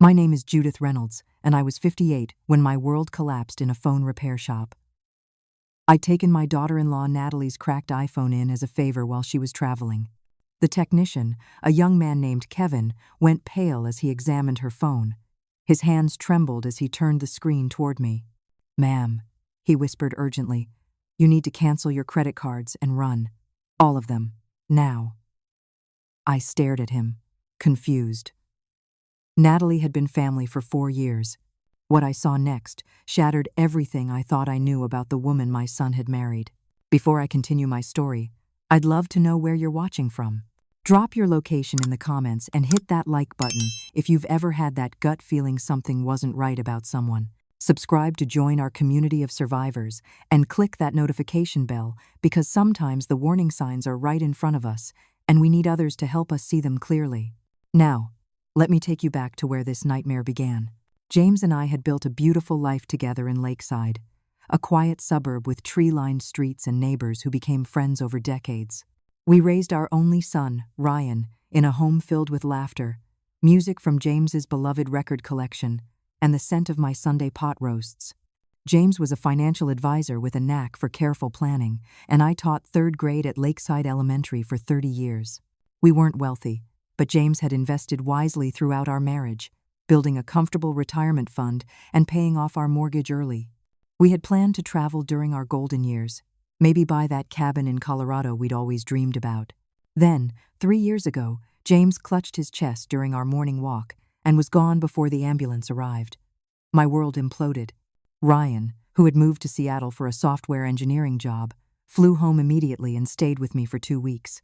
My name is Judith Reynolds, and I was 58 when my world collapsed in a phone repair shop. I'd taken my daughter-in-law Natalie's cracked iPhone in as a favor while she was traveling. The technician, a young man named Kevin, went pale as he examined her phone. His hands trembled as he turned the screen toward me. "Ma'am," he whispered urgently, "you need to cancel your credit cards and run. All of them. Now." I stared at him, confused. Natalie had been family for 4 years. What I saw next shattered everything I thought I knew about the woman my son had married. Before I continue my story, I'd love to know where you're watching from. Drop your location in the comments and hit that like button if you've ever had that gut feeling something wasn't right about someone. Subscribe to join our community of survivors and click that notification bell because sometimes the warning signs are right in front of us and we need others to help us see them clearly. Now, let me take you back to where this nightmare began. James and I had built a beautiful life together in Lakeside, a quiet suburb with tree-lined streets and neighbors who became friends over decades. We raised our only son, Ryan, in a home filled with laughter, music from James's beloved record collection, and the scent of my Sunday pot roasts. James was a financial advisor with a knack for careful planning, and I taught 3rd grade at Lakeside Elementary for 30 years. We weren't wealthy, but James had invested wisely throughout our marriage, building a comfortable retirement fund and paying off our mortgage early. We had planned to travel during our golden years, maybe buy that cabin in Colorado we'd always dreamed about. Then, 3 years ago, James clutched his chest during our morning walk and was gone before the ambulance arrived. My world imploded. Ryan, who had moved to Seattle for a software engineering job, flew home immediately and stayed with me for 2 weeks.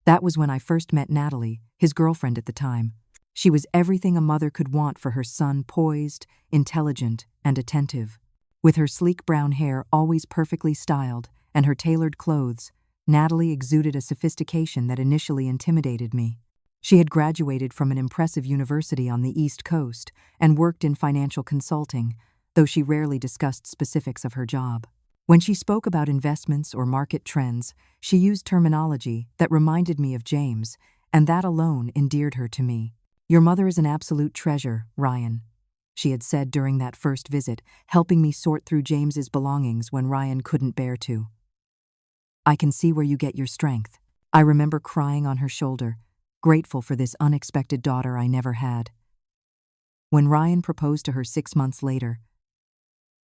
That was when I first met Natalie, his girlfriend at the time. She was everything a mother could want for her son, poised, intelligent, and attentive. With her sleek brown hair always perfectly styled and her tailored clothes, Natalie exuded a sophistication that initially intimidated me. She had graduated from an impressive university on the East Coast and worked in financial consulting, though she rarely discussed specifics of her job. When she spoke about investments or market trends, she used terminology that reminded me of James, and that alone endeared her to me. "Your mother is an absolute treasure, Ryan," she had said during that first visit, helping me sort through James's belongings when Ryan couldn't bear to. "I can see where you get your strength." I remember crying on her shoulder, grateful for this unexpected daughter I never had. When Ryan proposed to her 6 months later,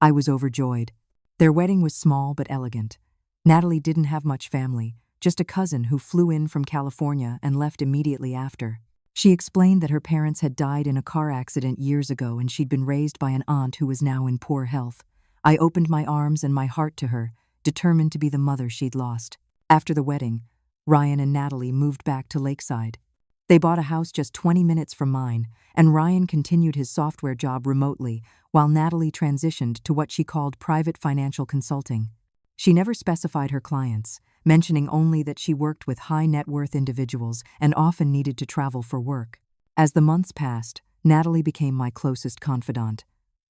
I was overjoyed. Their wedding was small but elegant. Natalie didn't have much family, just a cousin who flew in from California and left immediately after. She explained that her parents had died in a car accident years ago and she'd been raised by an aunt who was now in poor health. I opened my arms and my heart to her, determined to be the mother she'd lost. After the wedding, Ryan and Natalie moved back to Lakeside. They bought a house just 20 minutes from mine, and Ryan continued his software job remotely while Natalie transitioned to what she called private financial consulting. She never specified her clients, mentioning only that she worked with high-net-worth individuals and often needed to travel for work. As the months passed, Natalie became my closest confidant.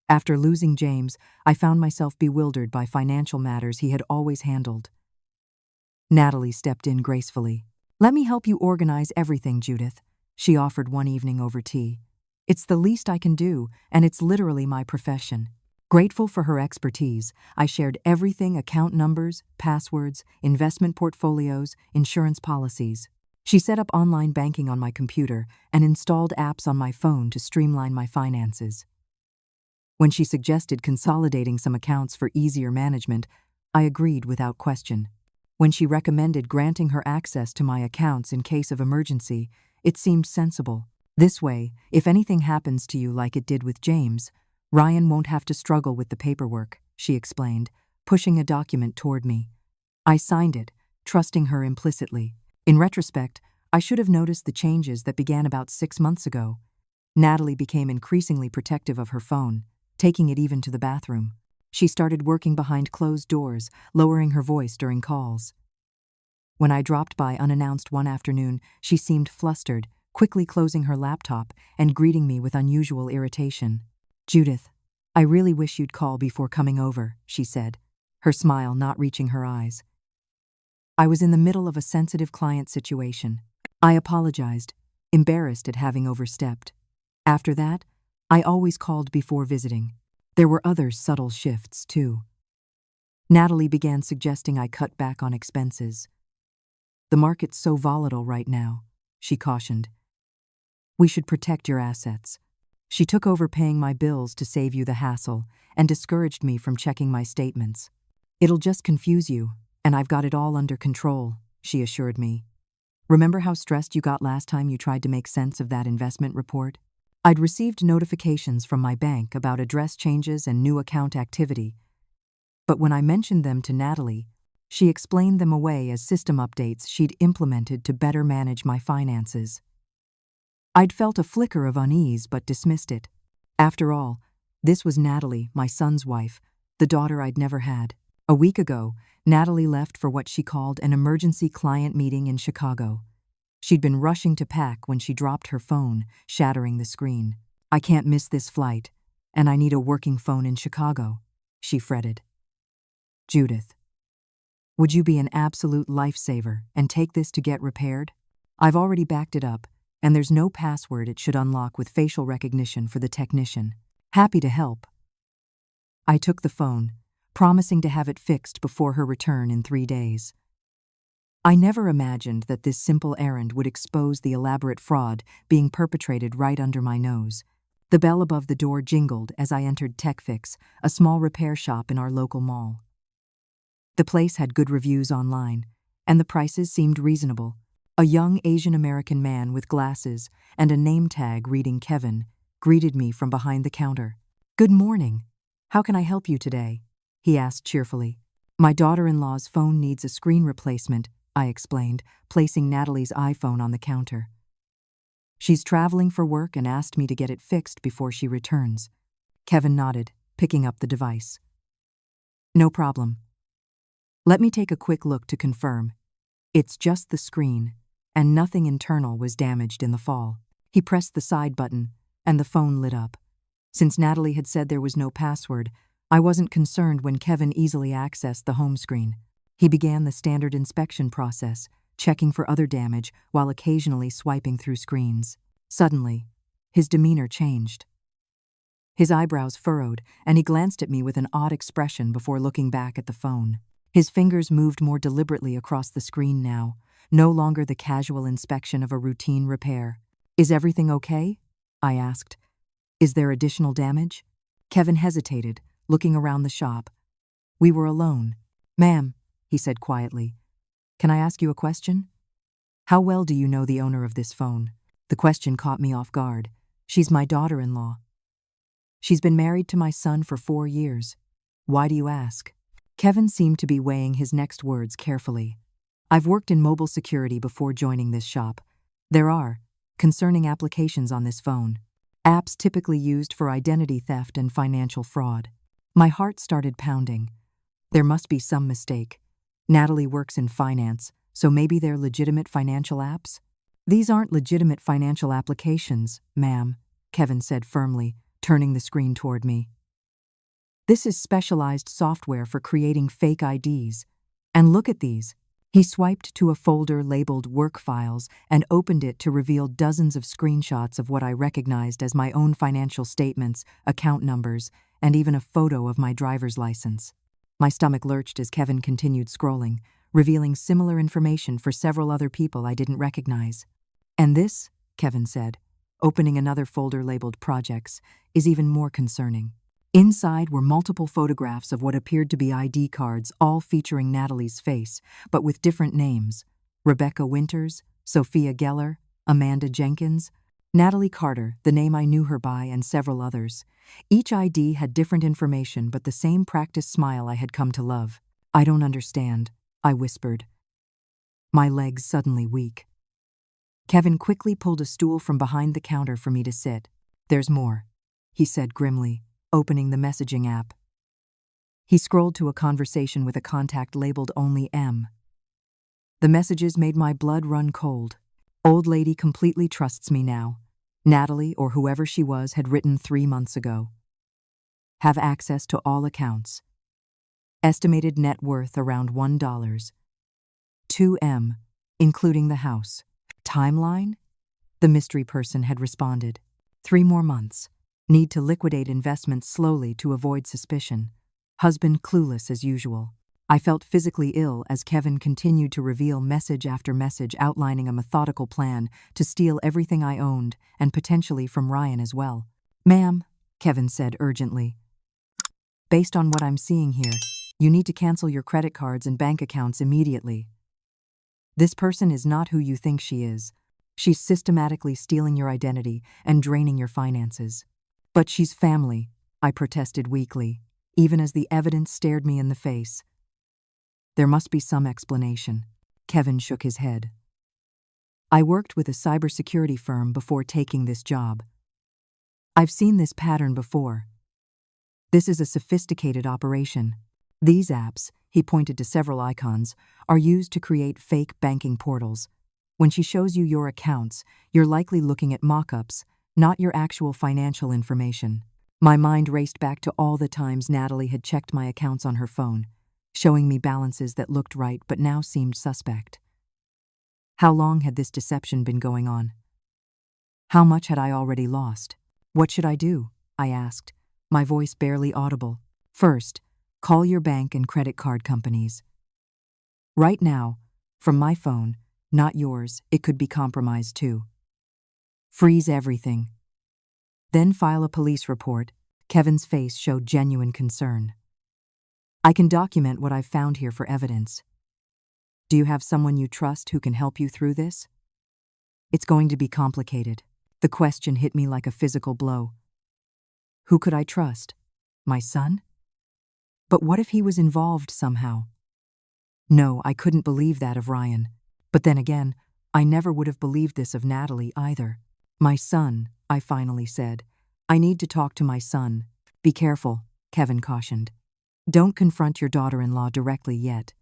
After losing James, I found myself bewildered by financial matters he had always handled. Natalie stepped in gracefully. "Let me help you organize everything, Judith," she offered one evening over tea. "It's the least I can do, and it's literally my profession." Grateful for her expertise, I shared everything: account numbers, passwords, investment portfolios, insurance policies. She set up online banking on my computer and installed apps on my phone to streamline my finances. When she suggested consolidating some accounts for easier management, I agreed without question. When she recommended granting her access to my accounts in case of emergency, it seemed sensible. This way, if anything happens to you like it did with James, Ryan won't have to struggle with the paperwork, she explained, pushing a document toward me. I signed it, trusting her implicitly. In retrospect, I should have noticed the changes that began about 6 months ago. Natalie became increasingly protective of her phone, taking it even to the bathroom. She started working behind closed doors, lowering her voice during calls. When I dropped by unannounced one afternoon, she seemed flustered, quickly closing her laptop and greeting me with unusual irritation. "Judith, I really wish you'd call before coming over," she said, her smile not reaching her eyes. I was in the middle of a sensitive client situation. I apologized, embarrassed at having overstepped. After that, I always called before visiting. There were other subtle shifts, too. Natalie began suggesting I cut back on expenses. The market's so volatile right now, she cautioned. We should protect your assets. She took over paying my bills to save you the hassle and discouraged me from checking my statements. It'll just confuse you, and I've got it all under control, she assured me. Remember how stressed you got last time you tried to make sense of that investment report? I'd received notifications from my bank about address changes and new account activity, but when I mentioned them to Natalie, she explained them away as system updates she'd implemented to better manage my finances. I'd felt a flicker of unease but dismissed it. After all, this was Natalie, my son's wife, the daughter I'd never had. A week ago, Natalie left for what she called an emergency client meeting in Chicago. She'd been rushing to pack when she dropped her phone, shattering the screen. I can't miss this flight, and I need a working phone in Chicago, she fretted. Judith, would you be an absolute lifesaver and take this to get repaired? I've already backed it up, and there's no password it should unlock with facial recognition for the technician. Happy to help. I took the phone, promising to have it fixed before her return in 3 days. I never imagined that this simple errand would expose the elaborate fraud being perpetrated right under my nose. The bell above the door jingled as I entered TechFix, a small repair shop in our local mall. The place had good reviews online, and the prices seemed reasonable. A young Asian American man with glasses and a name tag reading Kevin greeted me from behind the counter. "Good morning. How can I help you today?" he asked cheerfully. "My daughter-in-law's phone needs a screen replacement," I explained, placing Natalie's iPhone on the counter. "She's traveling for work and asked me to get it fixed before she returns." Kevin nodded, picking up the device. "No problem. Let me take a quick look to confirm. It's just the screen, and nothing internal was damaged in the fall." He pressed the side button, and the phone lit up. Since Natalie had said there was no password, I wasn't concerned when Kevin easily accessed the home screen. He began the standard inspection process, checking for other damage while occasionally swiping through screens. Suddenly, his demeanor changed. His eyebrows furrowed, and he glanced at me with an odd expression before looking back at the phone. His fingers moved more deliberately across the screen now, no longer the casual inspection of a routine repair. "Is everything okay?" I asked. "Is there additional damage?" Kevin hesitated, looking around the shop. We were alone. "Ma'am," he said quietly, "can I ask you a question? How well do you know the owner of this phone?" The question caught me off guard. "She's my daughter-in-law. She's been married to my son for 4 years. Why do you ask?" Kevin seemed to be weighing his next words carefully. "I've worked in mobile security before joining this shop. There are concerning applications on this phone, apps typically used for identity theft and financial fraud." My heart started pounding. There must be some mistake. Natalie works in finance, so maybe they're legitimate financial apps? "These aren't legitimate financial applications, ma'am," Kevin said firmly, turning the screen toward me. "This is specialized software for creating fake IDs. And look at these." He swiped to a folder labeled Work Files and opened it to reveal dozens of screenshots of what I recognized as my own financial statements, account numbers, and even a photo of my driver's license. My stomach lurched as Kevin continued scrolling, revealing similar information for several other people I didn't recognize. "And this," Kevin said, opening another folder labeled Projects, "is even more concerning." Inside were multiple photographs of what appeared to be ID cards, all featuring Natalie's face, but with different names: Rebecca Winters, Sophia Geller, Amanda Jenkins, Natalie Carter, the name I knew her by, and several others. Each ID had different information but the same practiced smile I had come to love. "I don't understand," I whispered, my legs suddenly weak. Kevin quickly pulled a stool from behind the counter for me to sit. "There's more," he said grimly, opening the messaging app. He scrolled to a conversation with a contact labeled only M. The messages made my blood run cold. "Old lady completely trusts me now. Natalie, or whoever she was, had written 3 months ago. Have access to all accounts. Estimated net worth around $1. 2M, including the house. Timeline?" The mystery person had responded. 3 more months. Need to liquidate investments slowly to avoid suspicion. Husband clueless as usual. I felt physically ill as Kevin continued to reveal message after message outlining a methodical plan to steal everything I owned and potentially from Ryan as well. "Ma'am," Kevin said urgently, "based on what I'm seeing here, you need to cancel your credit cards and bank accounts immediately. This person is not who you think she is. She's systematically stealing your identity and draining your finances." "But she's family," I protested weakly, even as the evidence stared me in the face. "There must be some explanation." Kevin shook his head. "I worked with a cybersecurity firm before taking this job. I've seen this pattern before. This is a sophisticated operation. These apps," he pointed to several icons, "are used to create fake banking portals. When she shows you your accounts, you're likely looking at mock-ups, not your actual financial information." My mind raced back to all the times Natalie had checked my accounts on her phone, showing me balances that looked right but now seemed suspect. How long had this deception been going on? How much had I already lost? "What should I do?" I asked, my voice barely audible. "First, call your bank and credit card companies. Right now, from my phone, not yours, it could be compromised too. Freeze everything. Then file a police report." Kevin's face showed genuine concern. "I can document what I've found here for evidence. Do you have someone you trust who can help you through this?" "It's going to be complicated." The question hit me like a physical blow. Who could I trust? My son? But what if he was involved somehow? No, I couldn't believe that of Ryan. But then again, I never would have believed this of Natalie either. "My son," I finally said. "I need to talk to my son." "Be careful," Kevin cautioned. "Don't confront your daughter-in-law directly yet.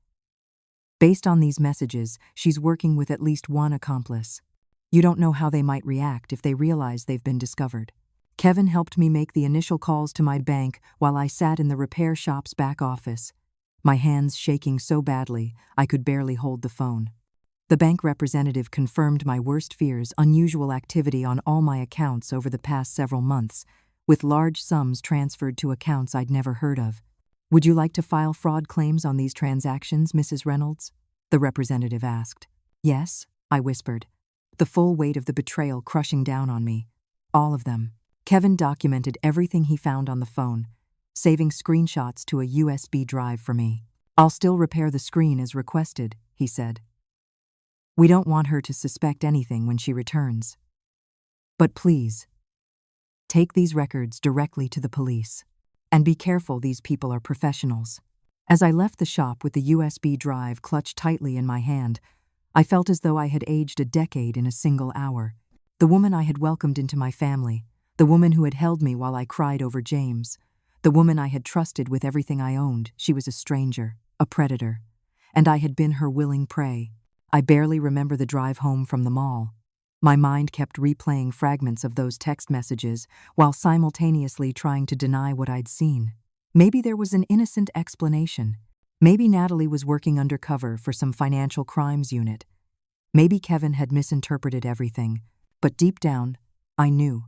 Based on these messages, she's working with at least one accomplice. You don't know how they might react if they realize they've been discovered." Kevin helped me make the initial calls to my bank while I sat in the repair shop's back office, my hands shaking so badly I could barely hold the phone. The bank representative confirmed my worst fears: unusual activity on all my accounts over the past several months, with large sums transferred to accounts I'd never heard of. "Would you like to file fraud claims on these transactions, Mrs. Reynolds?" the representative asked. "Yes," I whispered, the full weight of the betrayal crushing down on me. "All of them." Kevin documented everything he found on the phone, saving screenshots to a USB drive for me. "I'll still repair the screen as requested," he said. "We don't want her to suspect anything when she returns. But please, take these records directly to the police. And be careful, these people are professionals." As I left the shop with the USB drive clutched tightly in my hand, I felt as though I had aged a decade in a single hour. The woman I had welcomed into my family, the woman who had held me while I cried over James, the woman I had trusted with everything I owned, she was a stranger, a predator, and I had been her willing prey. I barely remember the drive home from the mall. My mind kept replaying fragments of those text messages while simultaneously trying to deny what I'd seen. Maybe there was an innocent explanation. Maybe Natalie was working undercover for some financial crimes unit. Maybe Kevin had misinterpreted everything. But deep down, I knew.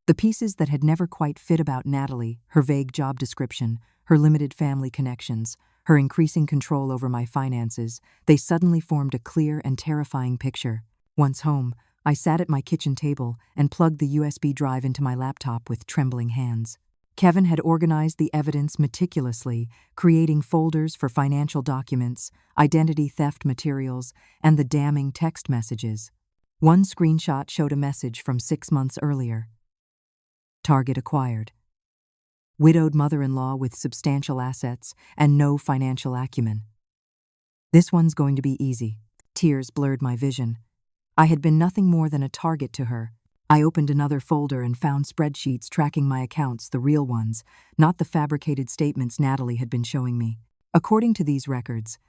The pieces that had never quite fit about Natalie, her vague job description, her limited family connections, her increasing control over my finances, they suddenly formed a clear and terrifying picture. Once home, I sat at my kitchen table and plugged the USB drive into my laptop with trembling hands. Kevin had organized the evidence meticulously, creating folders for financial documents, identity theft materials, and the damning text messages. One screenshot showed a message from 6 months earlier. Target acquired. Widowed mother-in-law with substantial assets and no financial acumen. This one's going to be easy. Tears blurred my vision. I had been nothing more than a target to her. I opened another folder and found spreadsheets tracking my accounts, the real ones, not the fabricated statements Natalie had been showing me. According to these records,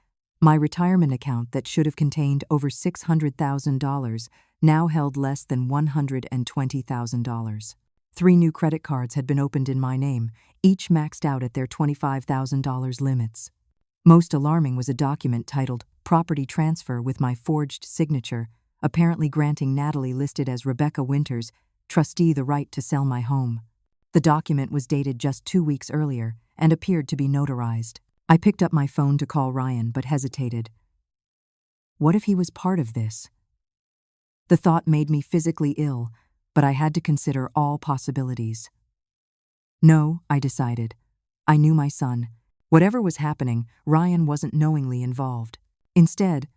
my retirement account that should have contained over $600,000 now held less than $120,000. 3 new credit cards had been opened in my name, each maxed out at their $25,000 limits. Most alarming was a document titled Property Transfer with my forged signature, apparently granting Natalie, listed as Rebecca Winters, trustee, the right to sell my home. The document was dated just 2 weeks earlier and appeared to be notarized. I picked up my phone to call Ryan but hesitated. What if he was part of this? The thought made me physically ill, but I had to consider all possibilities. No, I decided. I knew my son. Whatever was happening, Ryan wasn't knowingly involved. Instead,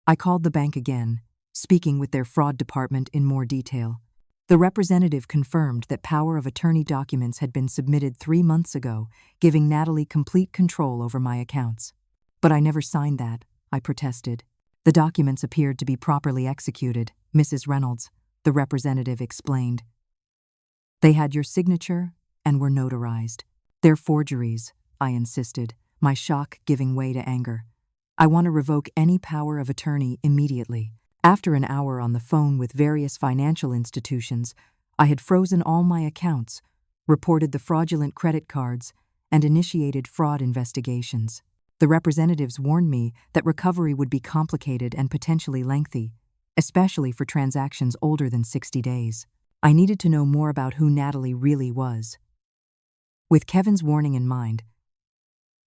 I called the bank again, speaking with their fraud department in more detail. The representative confirmed that power of attorney documents had been submitted 3 months ago, giving Natalie complete control over my accounts. But I never signed that, I protested. The documents appeared to be properly executed, Mrs. Reynolds, the representative explained. They had your signature and were notarized. They're forgeries, I insisted, my shock giving way to anger. I want to revoke any power of attorney immediately. After an hour on the phone with various financial institutions, I had frozen all my accounts, reported the fraudulent credit cards, and initiated fraud investigations. The representatives warned me that recovery would be complicated and potentially lengthy, especially for transactions older than 60 days. I needed to know more about who Natalie really was. With Kevin's warning in mind,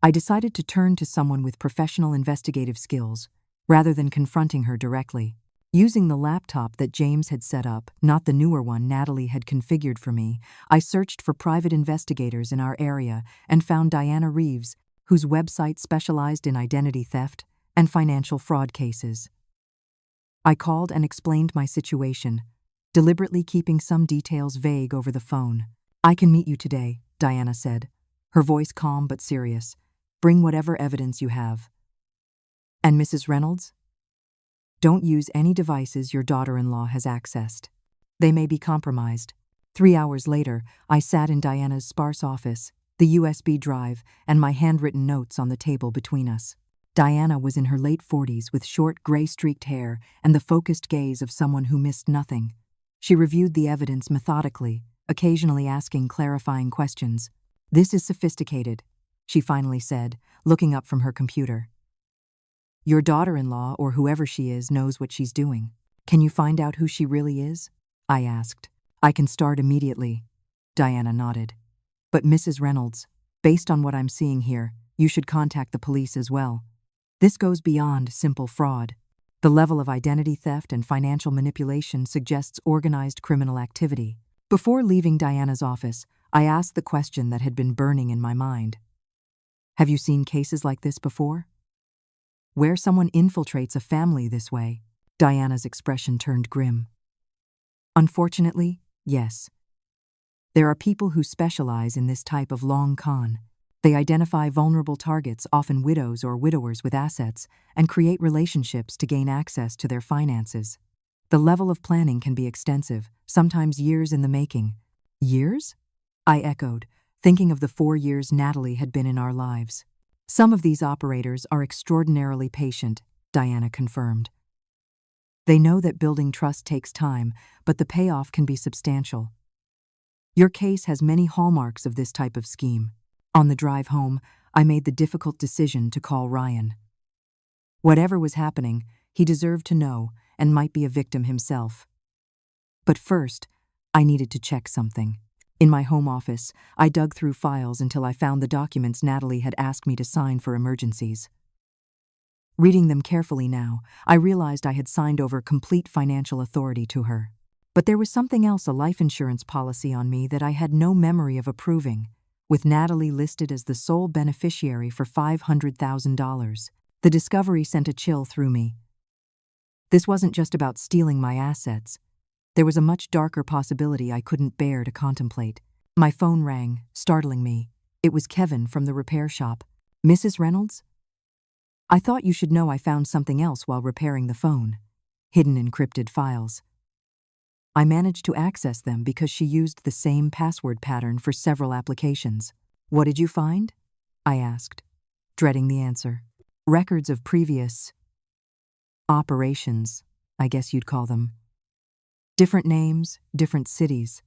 I decided to turn to someone with professional investigative skills, rather than confronting her directly. Using the laptop that James had set up, not the newer one Natalie had configured for me, I searched for private investigators in our area and found Diana Reeves, whose website specialized in identity theft and financial fraud cases. I called and explained my situation, deliberately keeping some details vague over the phone. I can meet you today, Diana said, her voice calm but serious. Bring whatever evidence you have. And Mrs. Reynolds? Don't use any devices your daughter-in-law has accessed. They may be compromised. 3 hours later, I sat in Diana's sparse office, the USB drive and my handwritten notes on the table between us. Diana was in her late 40s with short gray-streaked hair and the focused gaze of someone who missed nothing. She reviewed the evidence methodically, occasionally asking clarifying questions. This is sophisticated, she finally said, looking up from her computer. Your daughter-in-law, or whoever she is, knows what she's doing. Can you find out who she really is? I asked. I can start immediately. Diana nodded. But Mrs. Reynolds, based on what I'm seeing here, you should contact the police as well. This goes beyond simple fraud. The level of identity theft and financial manipulation suggests organized criminal activity. Before leaving Diana's office, I asked the question that had been burning in my mind. Have you seen cases like this before? Where someone infiltrates a family this way? Diana's expression turned grim. Unfortunately, yes. There are people who specialize in this type of long con. They identify vulnerable targets, often widows or widowers with assets, and create relationships to gain access to their finances. The level of planning can be extensive, sometimes years in the making. Years? I echoed, thinking of the 4 years Natalie had been in our lives. Some of these operators are extraordinarily patient, Diana confirmed. They know that building trust takes time, but the payoff can be substantial. Your case has many hallmarks of this type of scheme. On the drive home, I made the difficult decision to call Ryan. Whatever was happening, he deserved to know and might be a victim himself. But first, I needed to check something. In my home office, I dug through files until I found the documents Natalie had asked me to sign for emergencies. Reading them carefully now, I realized I had signed over complete financial authority to her. But there was something else, a life insurance policy on me that I had no memory of approving, with Natalie listed as the sole beneficiary for $500,000. The discovery sent a chill through me. This wasn't just about stealing my assets. There was a much darker possibility I couldn't bear to contemplate. My phone rang, startling me. It was Kevin from the repair shop. Mrs. Reynolds? I thought you should know I found something else while repairing the phone. Hidden encrypted files. I managed to access them because she used the same password pattern for several applications. What did you find? I asked, dreading the answer. Records of previous operations, I guess you'd call them. Different names, different cities.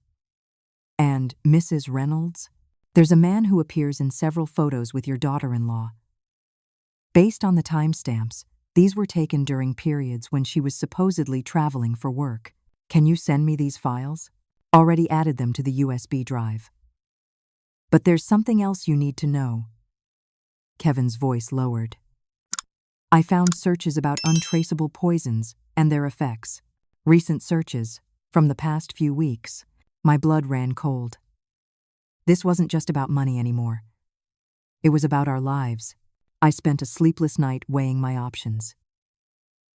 And Mrs. Reynolds? There's a man who appears in several photos with your daughter-in-law. Based on the timestamps, these were taken during periods when she was supposedly traveling for work. Can you send me these files? Already added them to the USB drive. But there's something else you need to know. Kevin's voice lowered. I found searches about untraceable poisons and their effects. Recent searches, from the past few weeks. My blood ran cold. This wasn't just about money anymore. It was about our lives. I spent a sleepless night weighing my options.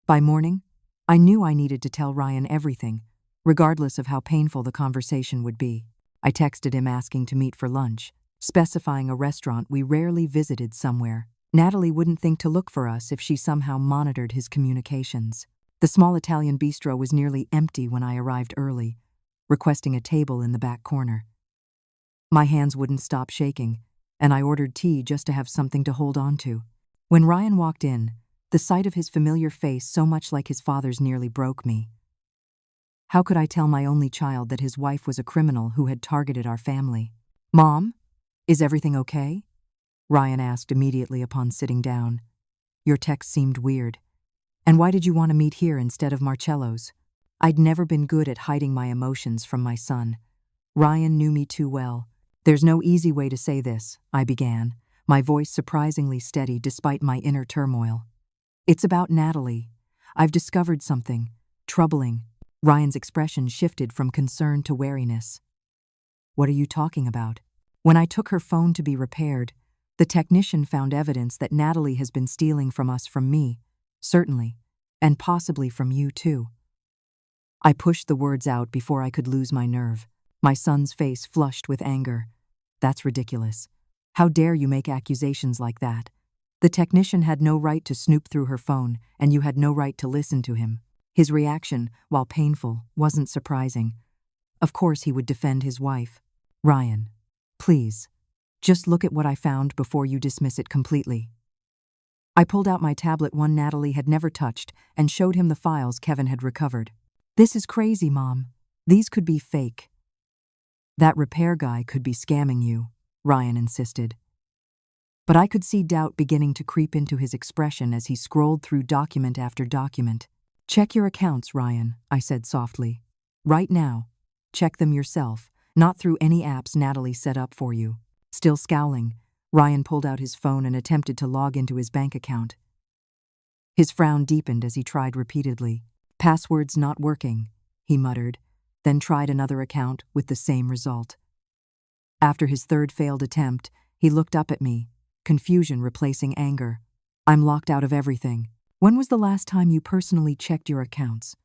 By morning, I knew I needed to tell Ryan everything, regardless of how painful the conversation would be. I texted him asking to meet for lunch, specifying a restaurant we rarely visited somewhere. Natalie wouldn't think to look for us if she somehow monitored his communications. The small Italian bistro was nearly empty when I arrived early, requesting a table in the back corner. My hands wouldn't stop shaking, and I ordered tea just to have something to hold on to. When Ryan walked in, the sight of his familiar face so much like his father's nearly broke me. How could I tell my only child that his wife was a criminal who had targeted our family? Mom, is everything okay? Ryan asked immediately upon sitting down. Your text seemed weird. And why did you want to meet here instead of Marcello's? I'd never been good at hiding my emotions from my son. Ryan knew me too well. There's no easy way to say this, I began, my voice surprisingly steady despite my inner turmoil. It's about Natalie. I've discovered something troubling. Ryan's expression shifted from concern to wariness. What are you talking about? When I took her phone to be repaired, the technician found evidence that Natalie has been stealing from me, certainly, and possibly from you too. I pushed the words out before I could lose my nerve. My son's face flushed with anger. That's ridiculous. How dare you make accusations like that? The technician had no right to snoop through her phone, and you had no right to listen to him. His reaction, while painful, wasn't surprising. Of course he would defend his wife. Ryan, please, just look at what I found before you dismiss it completely. I pulled out my tablet one Natalie had never touched and showed him the files Kevin had recovered. This is crazy, Mom. These could be fake. That repair guy could be scamming you, Ryan insisted. But I could see doubt beginning to creep into his expression as he scrolled through document after document. Check your accounts, Ryan, I said softly. Right now. Check them yourself, not through any apps Natalie set up for you. Still scowling, Ryan pulled out his phone and attempted to log into his bank account. His frown deepened as he tried repeatedly. Passwords not working, he muttered, then tried another account with the same result. After his third failed attempt, he looked up at me, confusion replacing anger. I'm locked out of everything. When was the last time you personally checked your accounts?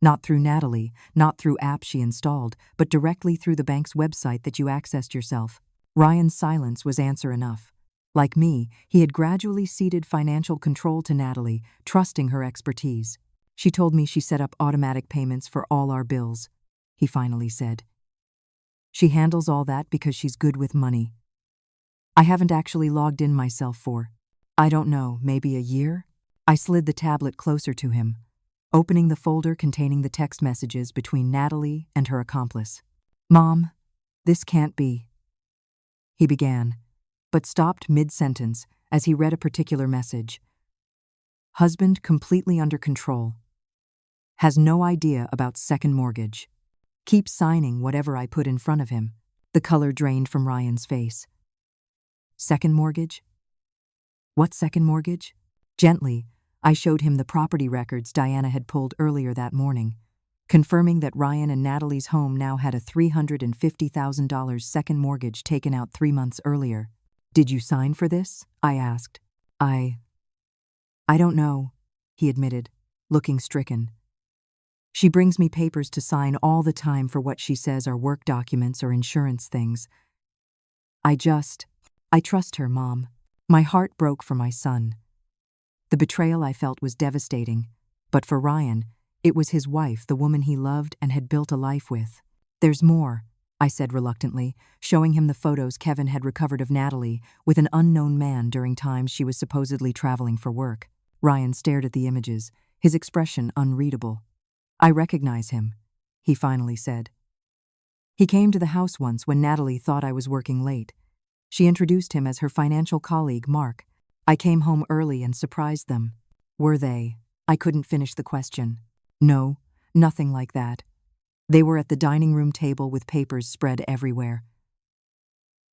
Not through Natalie, not through apps she installed, but directly through the bank's website that you accessed yourself. Ryan's silence was answer enough. Like me, he had gradually ceded financial control to Natalie, trusting her expertise. She told me she set up automatic payments for all our bills, he finally said. She handles all that because she's good with money. I haven't actually logged in myself for, I don't know, maybe a year? I slid the tablet closer to him, opening the folder containing the text messages between Natalie and her accomplice. Mom, this can't be, he began, but stopped mid-sentence as he read a particular message. Husband completely under control. Has no idea about second mortgage. Keeps signing whatever I put in front of him. The color drained from Ryan's face. Second mortgage? What second mortgage? Gently, I showed him the property records Diana had pulled earlier that morning, confirming that Ryan and Natalie's home now had a $350,000 second mortgage taken out 3 months earlier. Did you sign for this? I asked. I don't know, he admitted, looking stricken. She brings me papers to sign all the time for what she says are work documents or insurance things. I trust her, Mom. My heart broke for my son. The betrayal I felt was devastating, but for Ryan, it was his wife, the woman he loved and had built a life with. There's more, I said reluctantly, showing him the photos Kevin had recovered of Natalie with an unknown man during times she was supposedly traveling for work. Ryan stared at the images, his expression unreadable. I recognize him, he finally said. He came to the house once when Natalie thought I was working late. She introduced him as her financial colleague, Mark. I came home early and surprised them. Were they? I couldn't finish the question. No, nothing like that. They were at the dining room table with papers spread everywhere.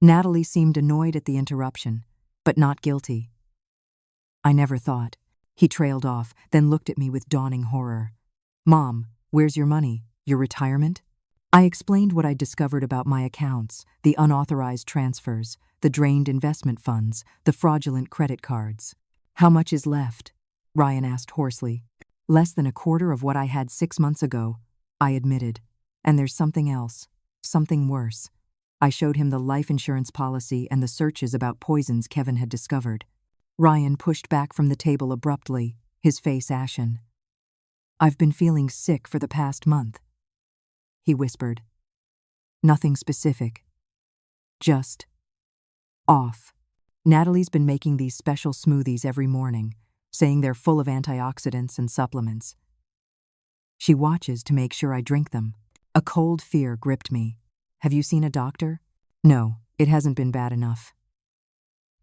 Natalie seemed annoyed at the interruption, but not guilty. I never thought. He trailed off, then looked at me with dawning horror. Mom, where's your money? Your retirement? I explained what I'd discovered about my accounts, the unauthorized transfers, the drained investment funds, the fraudulent credit cards. How much is left? Ryan asked hoarsely. Less than a quarter of what I had 6 months ago, I admitted. And there's something else, something worse. I showed him the life insurance policy and the searches about poisons Kevin had discovered. Ryan pushed back from the table abruptly, his face ashen. I've been feeling sick for the past month, he whispered. Nothing specific. Just off. Natalie's been making these special smoothies every morning, saying they're full of antioxidants and supplements. She watches to make sure I drink them. A cold fear gripped me. Have you seen a doctor? No, it hasn't been bad enough.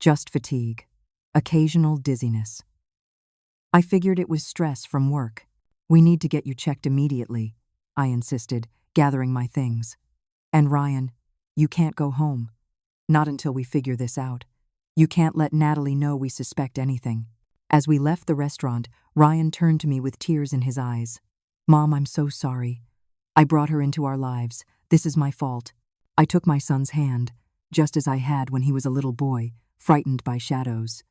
Just fatigue. Occasional dizziness. I figured it was stress from work. We need to get you checked immediately, I insisted, gathering my things. And Ryan, you can't go home. Not until we figure this out. You can't let Natalie know we suspect anything. As we left the restaurant, Ryan turned to me with tears in his eyes. Mom, I'm so sorry. I brought her into our lives. This is my fault. I took my son's hand, just as I had when he was a little boy, frightened by shadows.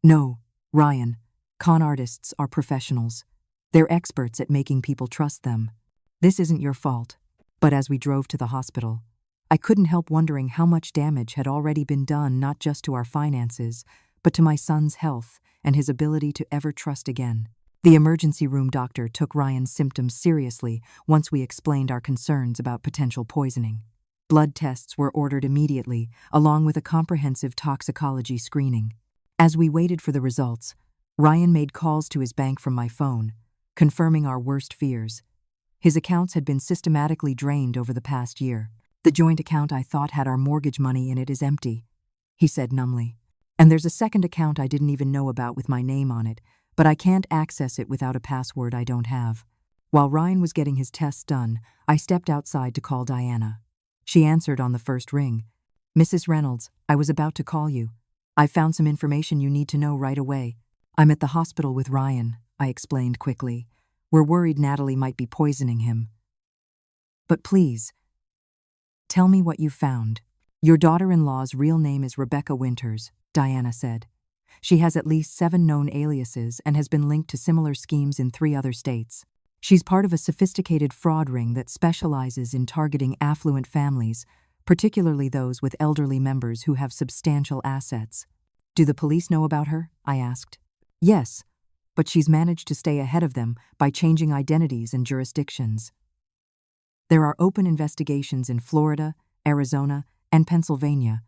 No, Ryan, con artists are professionals. They're experts at making people trust them. This isn't your fault. But as we drove to the hospital, I couldn't help wondering how much damage had already been done not just to our finances, but to my son's health and his ability to ever trust again. The emergency room doctor took Ryan's symptoms seriously once we explained our concerns about potential poisoning. Blood tests were ordered immediately, along with a comprehensive toxicology screening. As we waited for the results, Ryan made calls to his bank from my phone, confirming our worst fears. His accounts had been systematically drained over the past year. The joint account I thought had our mortgage money in it is empty, he said numbly. And there's a second account I didn't even know about with my name on it, but I can't access it without a password I don't have. While Ryan was getting his tests done, I stepped outside to call Diana. She answered on the first ring. Mrs. Reynolds, I was about to call you. I've found some information you need to know right away. I'm at the hospital with Ryan, I explained quickly. We're worried Natalie might be poisoning him. But please, tell me what you found. Your daughter-in-law's real name is Rebecca Winters, Diana said. She has at least 7 known aliases and has been linked to similar schemes in 3 other states. She's part of a sophisticated fraud ring that specializes in targeting affluent families, particularly those with elderly members who have substantial assets. Do the police know about her? I asked. Yes, but she's managed to stay ahead of them by changing identities and jurisdictions. There are open investigations in Florida, Arizona, and Pennsylvania,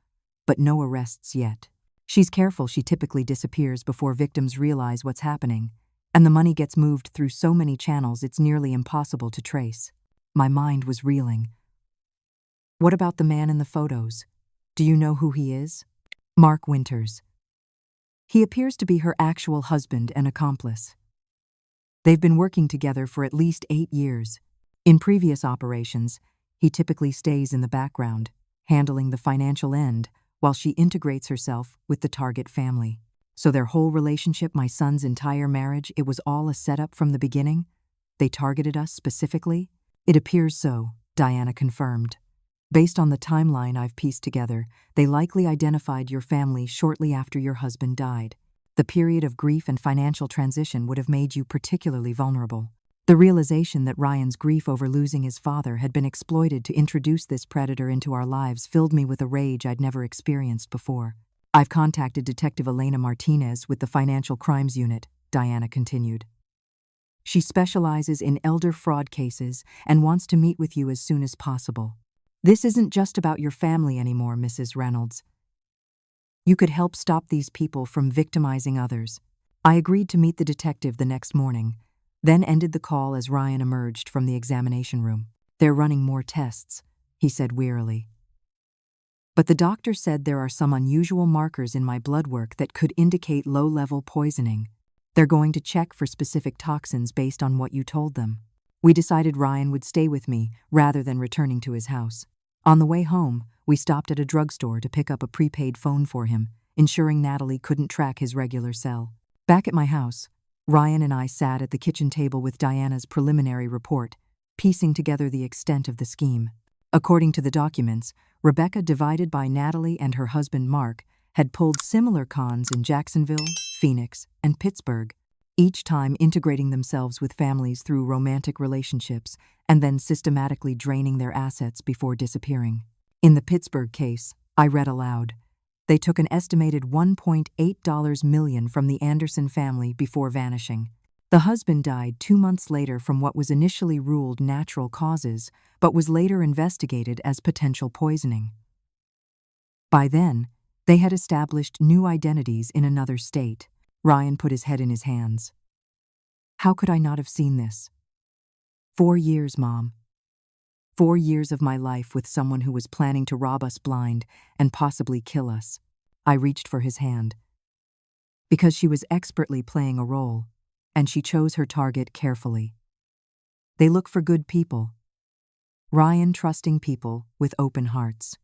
but no arrests yet. She's careful. She typically disappears before victims realize what's happening, and the money gets moved through so many channels it's nearly impossible to trace. My mind was reeling. What about the man in the photos? Do you know who he is? Mark Winters. He appears to be her actual husband and accomplice. They've been working together for at least 8 years. In previous operations, he typically stays in the background, handling the financial end, while she integrates herself with the target family. So their whole relationship, my son's entire marriage, it was all a setup from the beginning? They targeted us specifically? It appears so, Diana confirmed. Based on the timeline I've pieced together, they likely identified your family shortly after your husband died. The period of grief and financial transition would have made you particularly vulnerable. The realization that Ryan's grief over losing his father had been exploited to introduce this predator into our lives filled me with a rage I'd never experienced before. I've contacted Detective Elena Martinez with the Financial Crimes Unit, Diana continued. She specializes in elder fraud cases and wants to meet with you as soon as possible. This isn't just about your family anymore, Mrs. Reynolds. You could help stop these people from victimizing others. I agreed to meet the detective the next morning, then ended the call as Ryan emerged from the examination room. They're running more tests, he said wearily. But the doctor said there are some unusual markers in my blood work that could indicate low-level poisoning. They're going to check for specific toxins based on what you told them. We decided Ryan would stay with me rather than returning to his house. On the way home, we stopped at a drugstore to pick up a prepaid phone for him, ensuring Natalie couldn't track his regular cell. Back at my house, Ryan and I sat at the kitchen table with Diana's preliminary report, piecing together the extent of the scheme. According to the documents, Rebecca, divided by Natalie and her husband Mark, had pulled similar cons in Jacksonville, Phoenix, and Pittsburgh, each time integrating themselves with families through romantic relationships and then systematically draining their assets before disappearing. In the Pittsburgh case, I read aloud, they took an estimated $1.8 million from the Anderson family before vanishing. The husband died 2 months later from what was initially ruled natural causes, but was later investigated as potential poisoning. By then, they had established new identities in another state. Ryan put his head in his hands. How could I not have seen this? 4 years, Mom. 4 years of my life with someone who was planning to rob us blind and possibly kill us. I reached for his hand. Because she was expertly playing a role, and she chose her target carefully. They look for good people. Ryan trusting people with open hearts.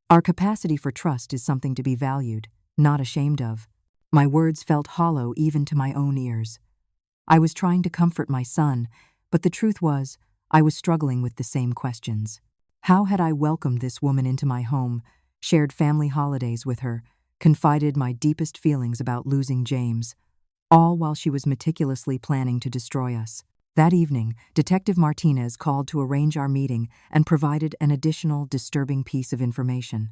Our capacity for trust is something to be valued, not ashamed of. My words felt hollow even to my own ears. I was trying to comfort my son, but the truth was, I was struggling with the same questions. How had I welcomed this woman into my home, shared family holidays with her, confided my deepest feelings about losing James, all while she was meticulously planning to destroy us? That evening, Detective Martinez called to arrange our meeting and provided an additional disturbing piece of information.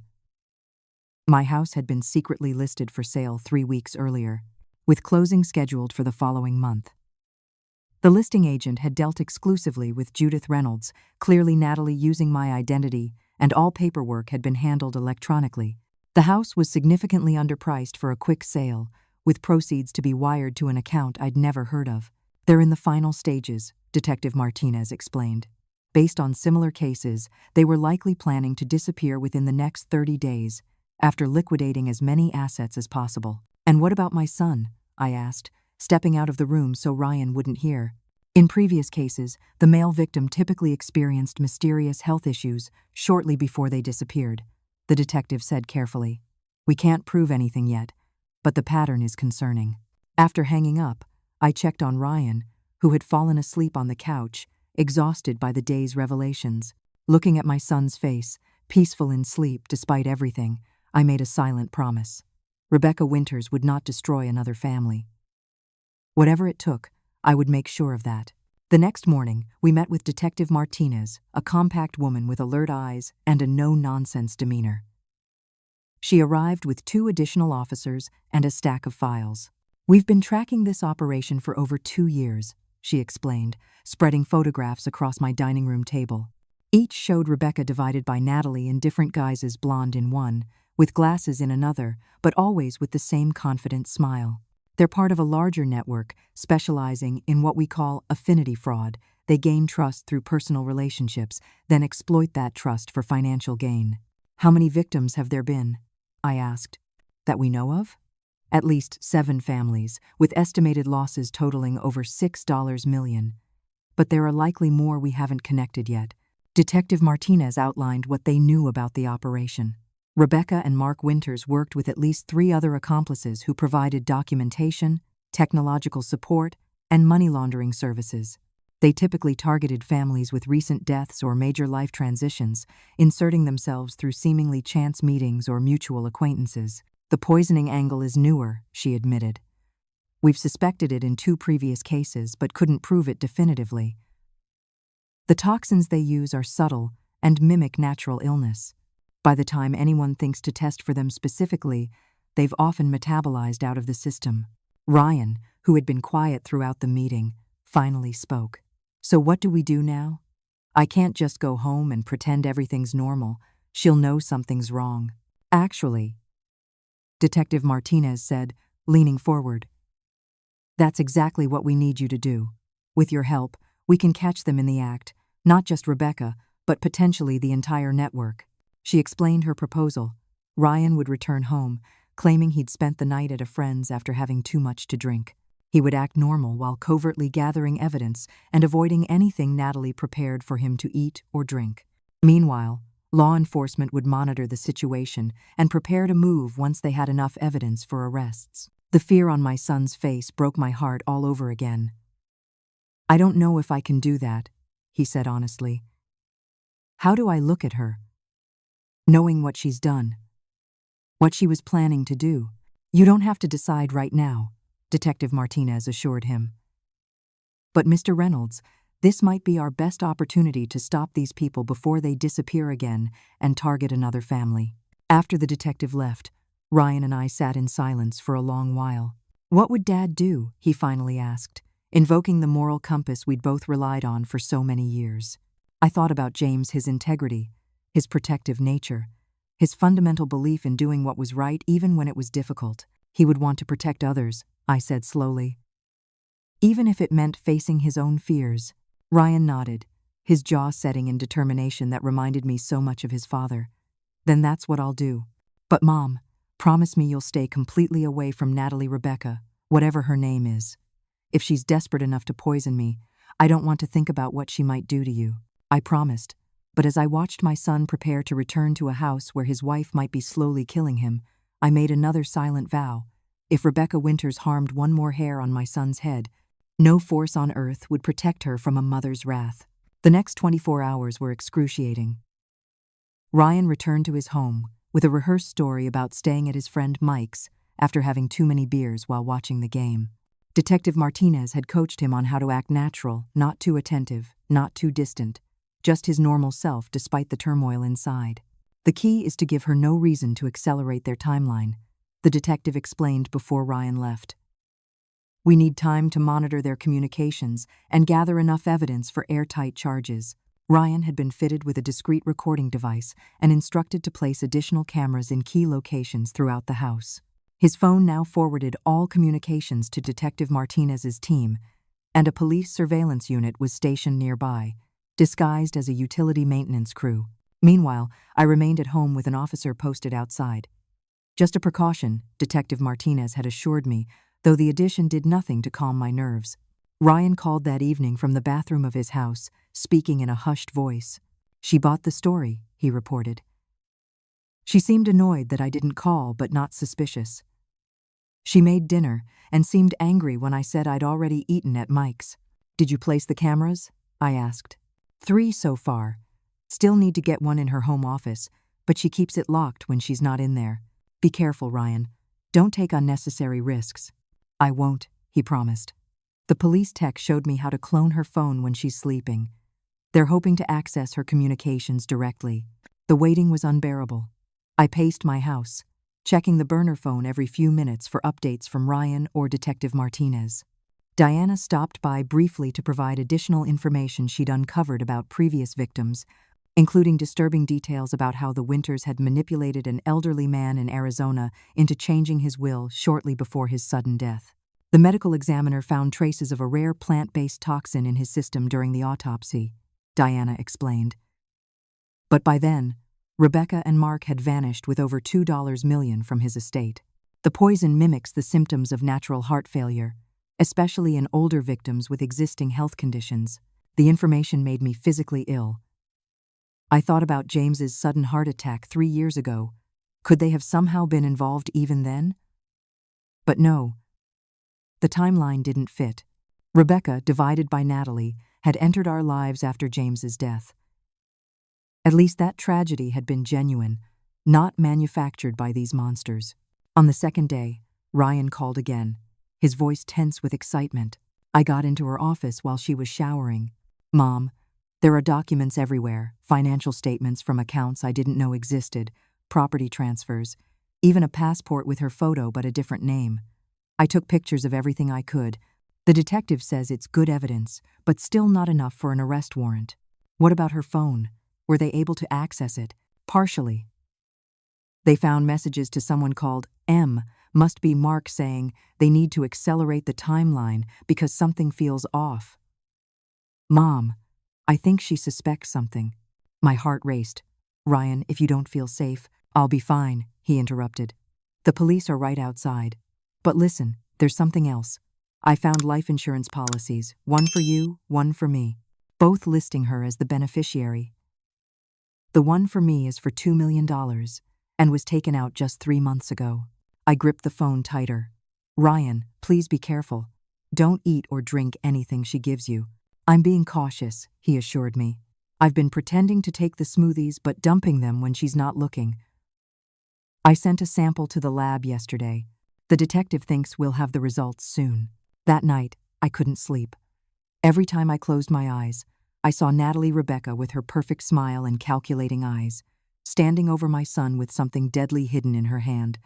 My house had been secretly listed for sale 3 weeks earlier, with closing scheduled for the following month. The listing agent had dealt exclusively with Judith Reynolds, clearly Natalie using my identity, and all paperwork had been handled electronically. The house was significantly underpriced for a quick sale, with proceeds to be wired to an account I'd never heard of. They're in the final stages, Detective Martinez explained. Based on similar cases, they were likely planning to disappear within the next 30 days, after liquidating as many assets as possible. And what about my son? I asked, stepping out of the room so Ryan wouldn't hear. In previous cases, the male victim typically experienced mysterious health issues shortly before they disappeared, the detective said carefully. We can't prove anything yet, but the pattern is concerning. After hanging up, I checked on Ryan, who had fallen asleep on the couch, exhausted by the day's revelations. Looking at my son's face, peaceful in sleep despite everything, I made a silent promise. Rebecca Winters would not destroy another family. Whatever it took, I would make sure of that. The next morning, we met with Detective Martinez, a compact woman with alert eyes and a no-nonsense demeanor. She arrived with 2 additional officers and a stack of files. We've been tracking this operation for over 2 years, she explained, spreading photographs across my dining room table. Each showed Rebecca divided by Natalie in different guises, blonde in one, with glasses in another, but always with the same confident smile. They're part of a larger network, specializing in what we call affinity fraud. They gain trust through personal relationships, then exploit that trust for financial gain. How many victims have there been? I asked. That we know of? At least 7 families, with estimated losses totaling over $6 million. But there are likely more we haven't connected yet. Detective Martinez outlined what they knew about the operation. Rebecca and Mark Winters worked with at least 3 other accomplices who provided documentation, technological support, and money laundering services. They typically targeted families with recent deaths or major life transitions, inserting themselves through seemingly chance meetings or mutual acquaintances. The poisoning angle is newer, she admitted. We've suspected it in 2 previous cases but couldn't prove it definitively. The toxins they use are subtle and mimic natural illness. By the time anyone thinks to test for them specifically, they've often metabolized out of the system. Ryan, who had been quiet throughout the meeting, finally spoke. So what do we do now? I can't just go home and pretend everything's normal. She'll know something's wrong. Actually, Detective Martinez said, leaning forward. That's exactly what we need you to do. With your help, we can catch them in the act, not just Rebecca, but potentially the entire network. She explained her proposal. Ryan would return home, claiming he'd spent the night at a friend's after having too much to drink. He would act normal while covertly gathering evidence and avoiding anything Natalie prepared for him to eat or drink. Meanwhile, Law enforcement would monitor the situation and prepare to move once they had enough evidence for arrests. The fear on my son's face broke my heart all over again. "I don't know if I can do that," he said honestly. "How do I look at her, knowing what she's done, what she was planning to do?" "You don't have to decide right now," Detective Martinez assured him. "But Mr. Reynolds, this might be our best opportunity to stop these people before they disappear again and target another family." After the detective left, Ryan and I sat in silence for a long while. "What would Dad do?" he finally asked, invoking the moral compass we'd both relied on for so many years. I thought about James, his integrity, his protective nature, his fundamental belief in doing what was right even when it was difficult. "He would want to protect others," I said slowly, "even if it meant facing his own fears." Ryan nodded, his jaw setting in determination that reminded me so much of his father. "Then that's what I'll do. But Mom, promise me you'll stay completely away from Natalie Rebecca, whatever her name is. If she's desperate enough to poison me, I don't want to think about what she might do to you." I promised, but as I watched my son prepare to return to a house where his wife might be slowly killing him, I made another silent vow. If Rebecca Winters harmed one more hair on my son's head, no force on earth would protect her from a mother's wrath. The next 24 hours were excruciating. Ryan returned to his home with a rehearsed story about staying at his friend Mike's after having too many beers while watching the game. Detective Martinez had coached him on how to act natural, not too attentive, not too distant, just his normal self despite the turmoil inside. "The key is to give her no reason to accelerate their timeline," the detective explained before Ryan left. "We need time to monitor their communications and gather enough evidence for airtight charges." Ryan had been fitted with a discreet recording device and instructed to place additional cameras in key locations throughout the house. His phone now forwarded all communications to Detective Martinez's team, and a police surveillance unit was stationed nearby, disguised as a utility maintenance crew. Meanwhile, I remained at home with an officer posted outside. "Just a precaution," Detective Martinez had assured me, though the addition did nothing to calm my nerves. Ryan called that evening from the bathroom of his house, speaking in a hushed voice. "She bought the story," he reported. "She seemed annoyed that I didn't call, but not suspicious. She made dinner and seemed angry when I said I'd already eaten at Mike's." "Did you place the cameras?" I asked. "3 so far. Still need to get one in her home office, but she keeps it locked when she's not in there. Be careful, Ryan. Don't take unnecessary risks." "I won't," he promised. The police tech showed me how to clone her phone when she's sleeping. They're hoping to access her communications directly. The waiting was unbearable. I paced my house, checking the burner phone every few minutes for updates from Ryan or Detective Martinez. Diana stopped by briefly to provide additional information she'd uncovered about previous victims, including disturbing details about how the Winters had manipulated an elderly man in Arizona into changing his will shortly before his sudden death. The medical examiner found traces of a rare plant-based toxin in his system during the autopsy, Diana explained. But by then, Rebecca and Mark had vanished with over $2 million from his estate. The poison mimics the symptoms of natural heart failure, especially in older victims with existing health conditions. The information made me physically ill. I thought about James's sudden heart attack 3 years ago. Could they have somehow been involved even then? But no. The timeline didn't fit. Rebecca, divided by Natalie, had entered our lives after James's death. At least that tragedy had been genuine, not manufactured by these monsters. On the second day, Ryan called again, his voice tense with excitement. I got into her office while she was showering. "Mom, there are documents everywhere, financial statements from accounts I didn't know existed, property transfers, even a passport with her photo but a different name. I took pictures of everything I could. The detective says it's good evidence, but still not enough for an arrest warrant." "What about her phone? Were they able to access it?" "Partially. They found messages to someone called M, must be Mark, saying they need to accelerate the timeline because something feels off." "Mom, I think she suspects something." My heart raced. "Ryan, if you don't feel safe, I'll be fine," he interrupted. "The police are right outside. But listen, there's something else. I found life insurance policies, one for you, one for me, both listing her as the beneficiary. The one for me is for $2 million and was taken out just 3 months ago. I gripped the phone tighter. Ryan, please be careful. Don't eat or drink anything she gives you. I'm being cautious, he assured me. I've been pretending to take the smoothies but dumping them when she's not looking. I sent a sample to the lab yesterday. The detective thinks we'll have the results soon. That night, I couldn't sleep. Every time I closed my eyes, I saw Natalie Rebecca with her perfect smile and calculating eyes, standing over my son with something deadly hidden in her hand.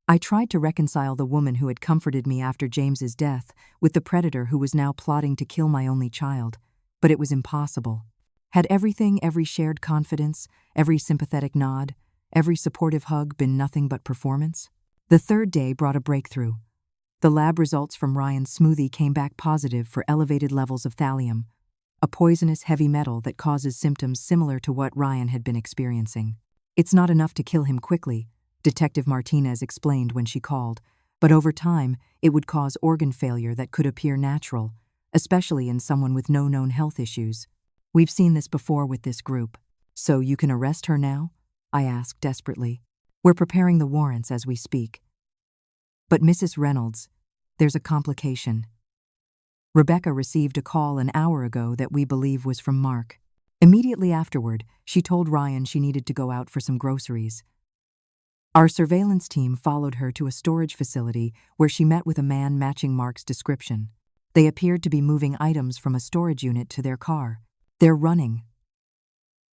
I tried to reconcile the woman who had comforted me after James's death with the predator who was now plotting to kill my only child, but it was impossible. Had every shared confidence, every sympathetic nod, every supportive hug been nothing but performance? The third day brought a breakthrough. The lab results from Ryan's smoothie came back positive for elevated levels of thallium, a poisonous heavy metal that causes symptoms similar to what Ryan had been experiencing. It's not enough to kill him quickly, Detective Martinez explained when she called, but over time it would cause organ failure that could appear natural, especially in someone with no known health issues. We've seen this before with this group. So you can arrest her now? I asked desperately. We're preparing the warrants as we speak. But Mrs. Reynolds, there's a complication. Rebecca received a call an hour ago that we believe was from Mark. Immediately afterward, she told Ryan she needed to go out for some groceries. Our surveillance team followed her to a storage facility where she met with a man matching Mark's description. They appeared to be moving items from a storage unit to their car. They're running,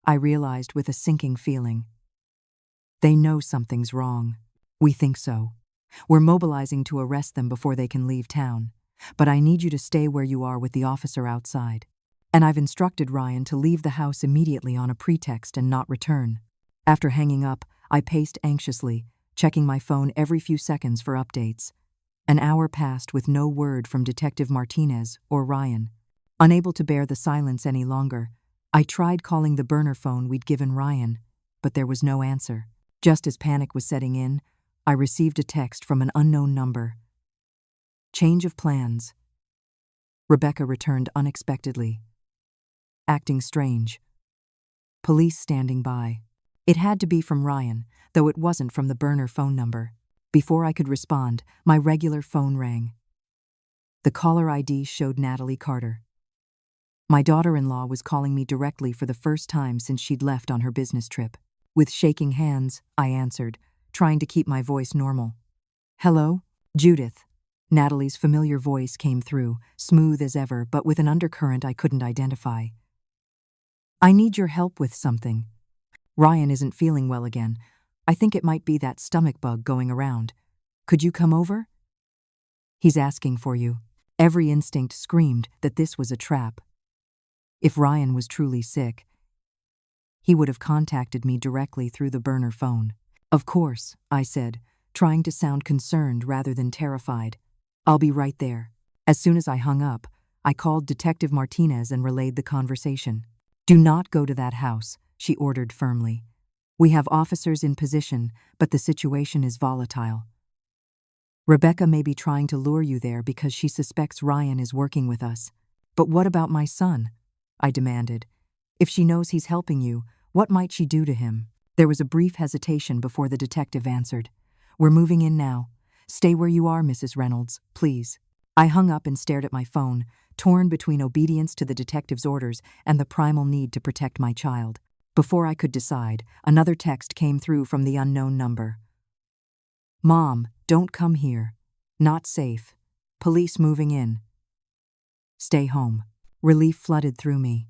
I realized with a sinking feeling. They know something's wrong. We think so. We're mobilizing to arrest them before they can leave town. But I need you to stay where you are with the officer outside. And I've instructed Ryan to leave the house immediately on a pretext and not return. After hanging up, I paced anxiously, checking my phone every few seconds for updates. An hour passed with no word from Detective Martinez or Ryan. Unable to bear the silence any longer, I tried calling the burner phone we'd given Ryan, but there was no answer. Just as panic was setting in, I received a text from an unknown number. Change of plans. Rebecca returned unexpectedly. Acting strange. Police standing by. It had to be from Ryan, though it wasn't from the burner phone number. Before I could respond, my regular phone rang. The caller ID showed Natalie Carter. My daughter-in-law was calling me directly for the first time since she'd left on her business trip. With shaking hands, I answered, trying to keep my voice normal. Hello? Judith. Natalie's familiar voice came through, smooth as ever, but with an undercurrent I couldn't identify. I need your help with something. Ryan isn't feeling well again. I think it might be that stomach bug going around. Could you come over? He's asking for you. Every instinct screamed that this was a trap. If Ryan was truly sick, he would have contacted me directly through the burner phone. Of course, I said, trying to sound concerned rather than terrified. I'll be right there. As soon as I hung up, I called Detective Martinez and relayed the conversation. Do not go to that house, she ordered firmly. We have officers in position, but the situation is volatile. Rebecca may be trying to lure you there because she suspects Ryan is working with us. But what about my son? I demanded. If she knows he's helping you, what might she do to him? There was a brief hesitation before the detective answered. We're moving in now. Stay where you are, Mrs. Reynolds, please. I hung up and stared at my phone, torn between obedience to the detective's orders and the primal need to protect my child. Before I could decide, another text came through from the unknown number. Mom, don't come here. Not safe. Police moving in. Stay home. Relief flooded through me.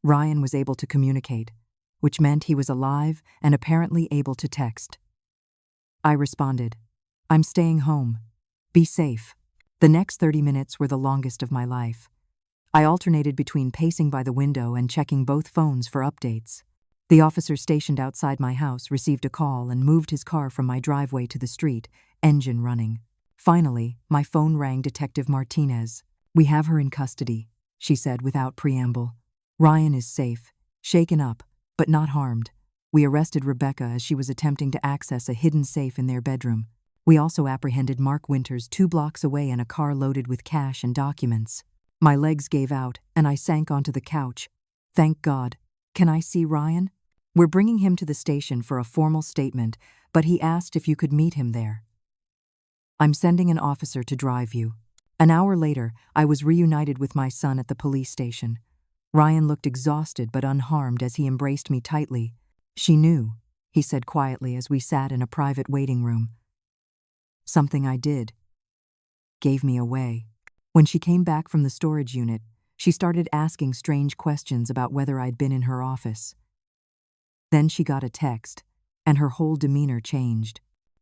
Ryan was able to communicate, which meant he was alive and apparently able to text. I responded, I'm staying home. Be safe. The next 30 minutes were the longest of my life. I alternated between pacing by the window and checking both phones for updates. The officer stationed outside my house received a call and moved his car from my driveway to the street, engine running. Finally, my phone rang Detective Martinez. We have her in custody, she said without preamble. Ryan is safe, shaken up, but not harmed. We arrested Rebecca as she was attempting to access a hidden safe in their bedroom. We also apprehended Mark Winters 2 blocks away in a car loaded with cash and documents. My legs gave out, and I sank onto the couch. Thank God. Can I see Ryan? We're bringing him to the station for a formal statement, but he asked if you could meet him there. I'm sending an officer to drive you. An hour later, I was reunited with my son at the police station. Ryan looked exhausted but unharmed as he embraced me tightly. She knew, he said quietly as we sat in a private waiting room. Something I did gave me away. When she came back from the storage unit, she started asking strange questions about whether I'd been in her office. Then she got a text, and her whole demeanor changed.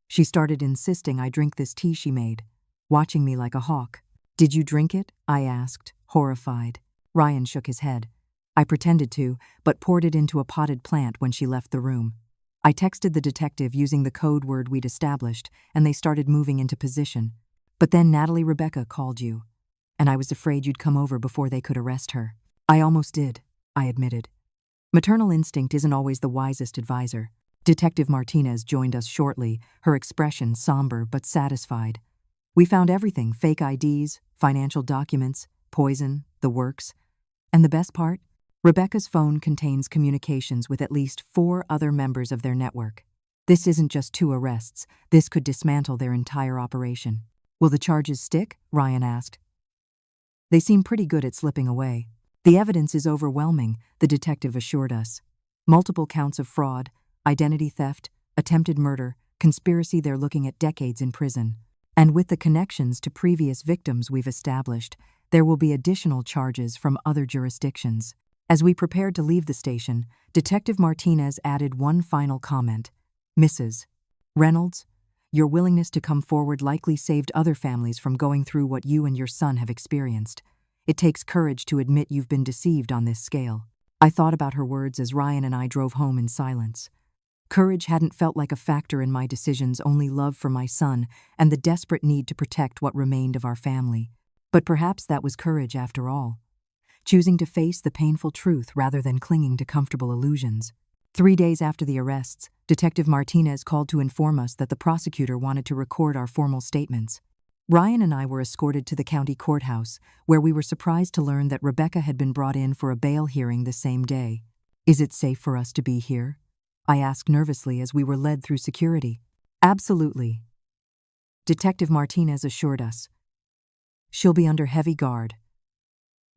She started insisting I drink this tea she made, watching me like a hawk. Did you drink it? I asked, horrified. Ryan shook his head. I pretended to, but poured it into a potted plant when she left the room. I texted the detective using the code word we'd established, and they started moving into position. But then Rebecca called you, and I was afraid you'd come over before they could arrest her. I almost did, I admitted. Maternal instinct isn't always the wisest advisor. Detective Martinez joined us shortly, her expression somber but satisfied. We found everything: fake IDs, financial documents, poison, the works. And the best part? Rebecca's phone contains communications with at least 4 other members of their network. This isn't just 2 arrests. This could dismantle their entire operation. Will the charges stick? Ryan asked. They seem pretty good at slipping away. The evidence is overwhelming, the detective assured us. Multiple counts of fraud, identity theft, attempted murder, conspiracy. They're looking at decades in prison. And with the connections to previous victims we've established, there will be additional charges from other jurisdictions. As we prepared to leave the station, Detective Martinez added one final comment. Mrs. Reynolds, your willingness to come forward likely saved other families from going through what you and your son have experienced. It takes courage to admit you've been deceived on this scale. I thought about her words as Ryan and I drove home in silence. Courage hadn't felt like a factor in my decisions, only love for my son and the desperate need to protect what remained of our family. But perhaps that was courage after all. Choosing to face the painful truth rather than clinging to comfortable illusions. 3 days after the arrests, Detective Martinez called to inform us that the prosecutor wanted to record our formal statements. Ryan and I were escorted to the county courthouse, where we were surprised to learn that Rebecca had been brought in for a bail hearing the same day. Is it safe for us to be here? I asked nervously as we were led through security. Absolutely, Detective Martinez assured us. She'll be under heavy guard,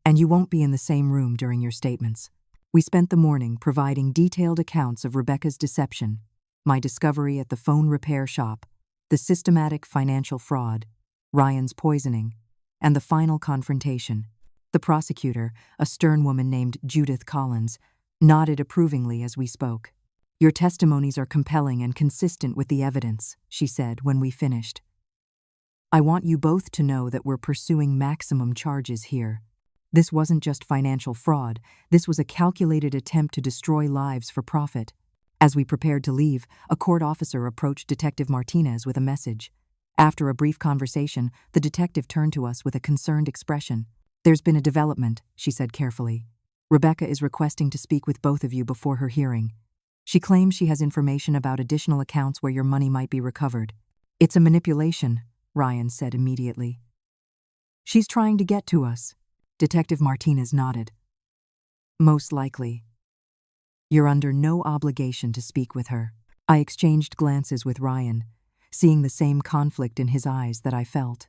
and you won't be in the same room during your statements. We spent the morning providing detailed accounts of Rebecca's deception, my discovery at the phone repair shop, the systematic financial fraud, Ryan's poisoning, and the final confrontation. The prosecutor, a stern woman named Judith Collins, nodded approvingly as we spoke. Your testimonies are compelling and consistent with the evidence, she said when we finished. I want you both to know that we're pursuing maximum charges here. This wasn't just financial fraud, this was a calculated attempt to destroy lives for profit. As we prepared to leave, a court officer approached Detective Martinez with a message. After a brief conversation, the detective turned to us with a concerned expression. There's been a development, she said carefully. Rebecca is requesting to speak with both of you before her hearing. She claims she has information about additional accounts where your money might be recovered. It's a manipulation, Ryan said immediately. She's trying to get to us. Detective Martinez nodded. Most likely. You're under no obligation to speak with her. I exchanged glances with Ryan, seeing the same conflict in his eyes that I felt.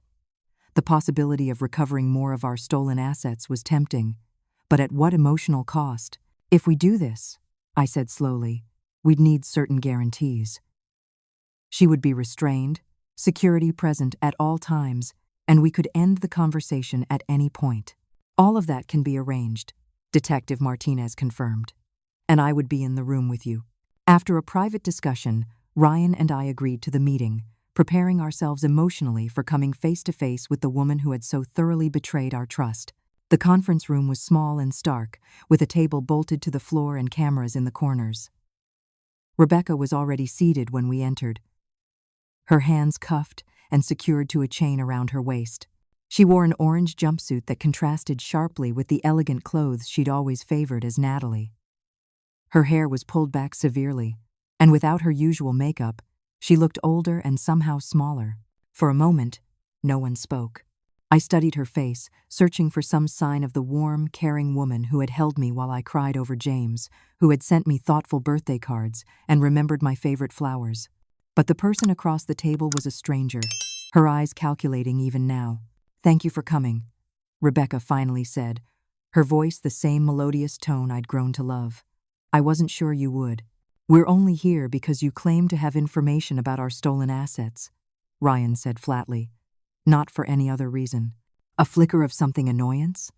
The possibility of recovering more of our stolen assets was tempting, but at what emotional cost? If we do this, I said slowly, we'd need certain guarantees. She would be restrained, security present at all times, and we could end the conversation at any point. All of that can be arranged, Detective Martinez confirmed. And I would be in the room with you. After a private discussion, Ryan and I agreed to the meeting, preparing ourselves emotionally for coming face-to-face with the woman who had so thoroughly betrayed our trust. The conference room was small and stark, with a table bolted to the floor and cameras in the corners. Rebecca was already seated when we entered, her hands cuffed and secured to a chain around her waist. She wore an orange jumpsuit that contrasted sharply with the elegant clothes she'd always favored as Natalie. Her hair was pulled back severely, and without her usual makeup, she looked older and somehow smaller. For a moment, no one spoke. I studied her face, searching for some sign of the warm, caring woman who had held me while I cried over James, who had sent me thoughtful birthday cards and remembered my favorite flowers. But the person across the table was a stranger, her eyes calculating even now. "Thank you for coming," Rebecca finally said, her voice the same melodious tone I'd grown to love. "I wasn't sure you would. We're only here because you claim to have information about our stolen assets," Ryan said flatly. "Not for any other reason." A flicker of something annoyance?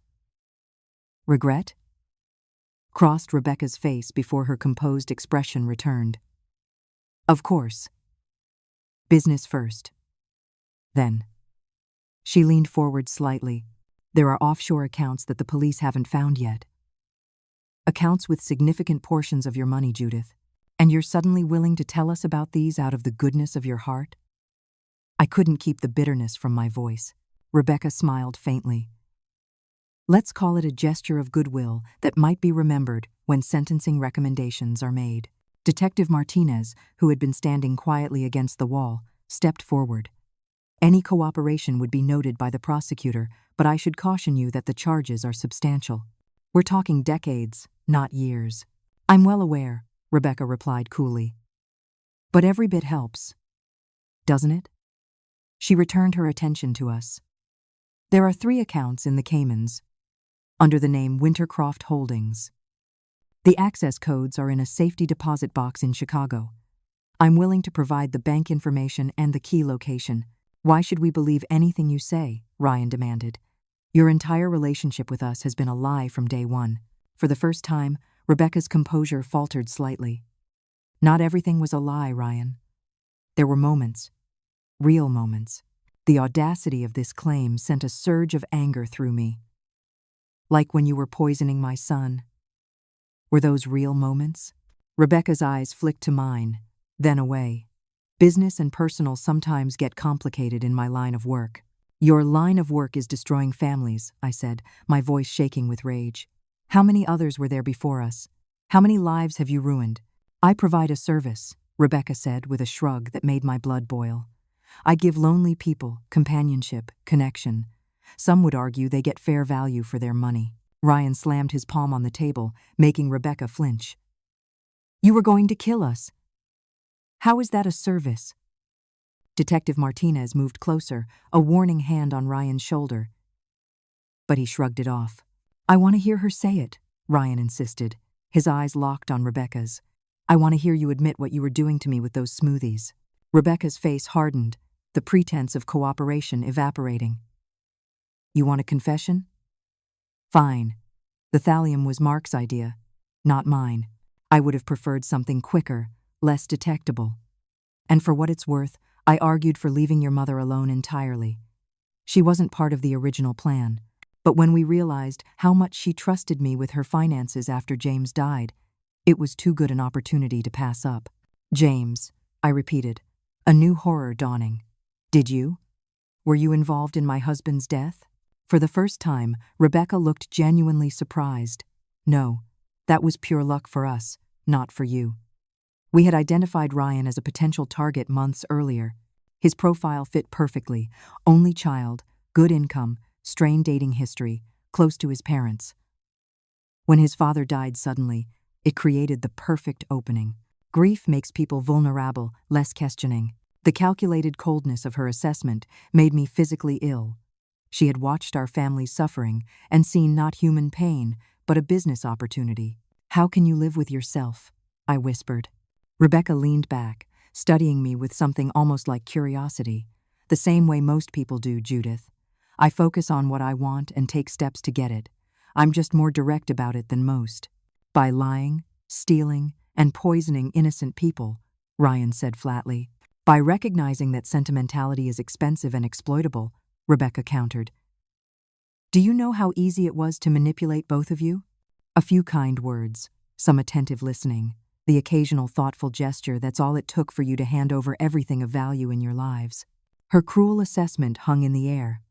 Regret? Crossed Rebecca's face before her composed expression returned. "Of course. Business first. Then." She leaned forward slightly. "There are offshore accounts that the police haven't found yet. Accounts with significant portions of your money, Judith. And you're suddenly willing to tell us about these out of the goodness of your heart?" I couldn't keep the bitterness from my voice. Rebecca smiled faintly. "Let's call it a gesture of goodwill that might be remembered when sentencing recommendations are made." Detective Martinez, who had been standing quietly against the wall, stepped forward. "Any cooperation would be noted by the prosecutor, but I should caution you that the charges are substantial. We're talking decades, not years." "I'm well aware," Rebecca replied coolly. "But every bit helps, doesn't it?" She returned her attention to us. "There are 3 accounts in the Caymans, under the name Wintercroft Holdings. The access codes are in a safety deposit box in Chicago. I'm willing to provide the bank information and the key location." "Why should we believe anything you say?" Ryan demanded. "Your entire relationship with us has been a lie from day one." For the first time, Rebecca's composure faltered slightly. "Not everything was a lie, Ryan. There were moments, real moments." The audacity of this claim sent a surge of anger through me. "Like when you were poisoning my son. Were those real moments?" Rebecca's eyes flicked to mine, then away. "Business and personal sometimes get complicated in my line of work." "Your line of work is destroying families," I said, my voice shaking with rage. "How many others were there before us? How many lives have you ruined?" "I provide a service," Rebecca said with a shrug that made my blood boil. "I give lonely people companionship, connection. Some would argue they get fair value for their money." Ryan slammed his palm on the table, making Rebecca flinch. "You were going to kill us. How is that a service?" Detective Martinez moved closer, a warning hand on Ryan's shoulder. But he shrugged it off. "I want to hear her say it," Ryan insisted, his eyes locked on Rebecca's. "I want to hear you admit what you were doing to me with those smoothies." Rebecca's face hardened, the pretense of cooperation evaporating. "You want a confession? Fine. The thallium was Mark's idea, not mine. I would have preferred something quicker, less detectable. And for what it's worth, I argued for leaving your mother alone entirely. She wasn't part of the original plan. But when we realized how much she trusted me with her finances after James died, it was too good an opportunity to pass up." "James," I repeated, a new horror dawning. "Did you? Were you involved in my husband's death?" For the first time, Rebecca looked genuinely surprised. "No, that was pure luck for us, not for you." We had identified Ryan as a potential target months earlier. His profile fit perfectly: only child, good income, strained dating history, close to his parents. When his father died suddenly, it created the perfect opening. Grief makes people vulnerable, less questioning. The calculated coldness of her assessment made me physically ill. She had watched our family's suffering and seen not human pain, but a business opportunity. "How can you live with yourself?" I whispered. Rebecca leaned back, studying me with something almost like curiosity. "The same way most people do, Judith. I focus on what I want and take steps to get it. I'm just more direct about it than most." "By lying, stealing, and poisoning innocent people," Ryan said flatly. "By recognizing that sentimentality is expensive and exploitable," Rebecca countered. "Do you know how easy it was to manipulate both of you? A few kind words, some attentive listening, the occasional thoughtful gesture, that's all it took for you to hand over everything of value in your lives." Her cruel assessment hung in the air.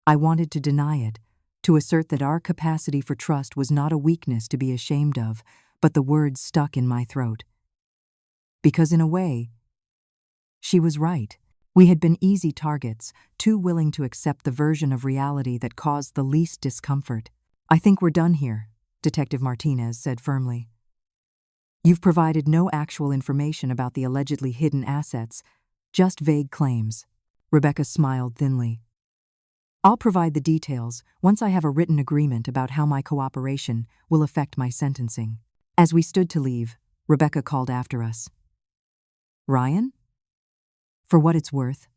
I wanted to deny it, to assert that our capacity for trust was not a weakness to be ashamed of, but the words stuck in my throat. Because in a way, she was right. We had been easy targets, too willing to accept the version of reality that caused the least discomfort. "I think we're done here," Detective Martinez said firmly. "You've provided no actual information about the allegedly hidden assets, just vague claims." Rebecca smiled thinly. "I'll provide the details once I have a written agreement about how my cooperation will affect my sentencing." As we stood to leave, Rebecca called after us. "Ryan?" For what it's worth,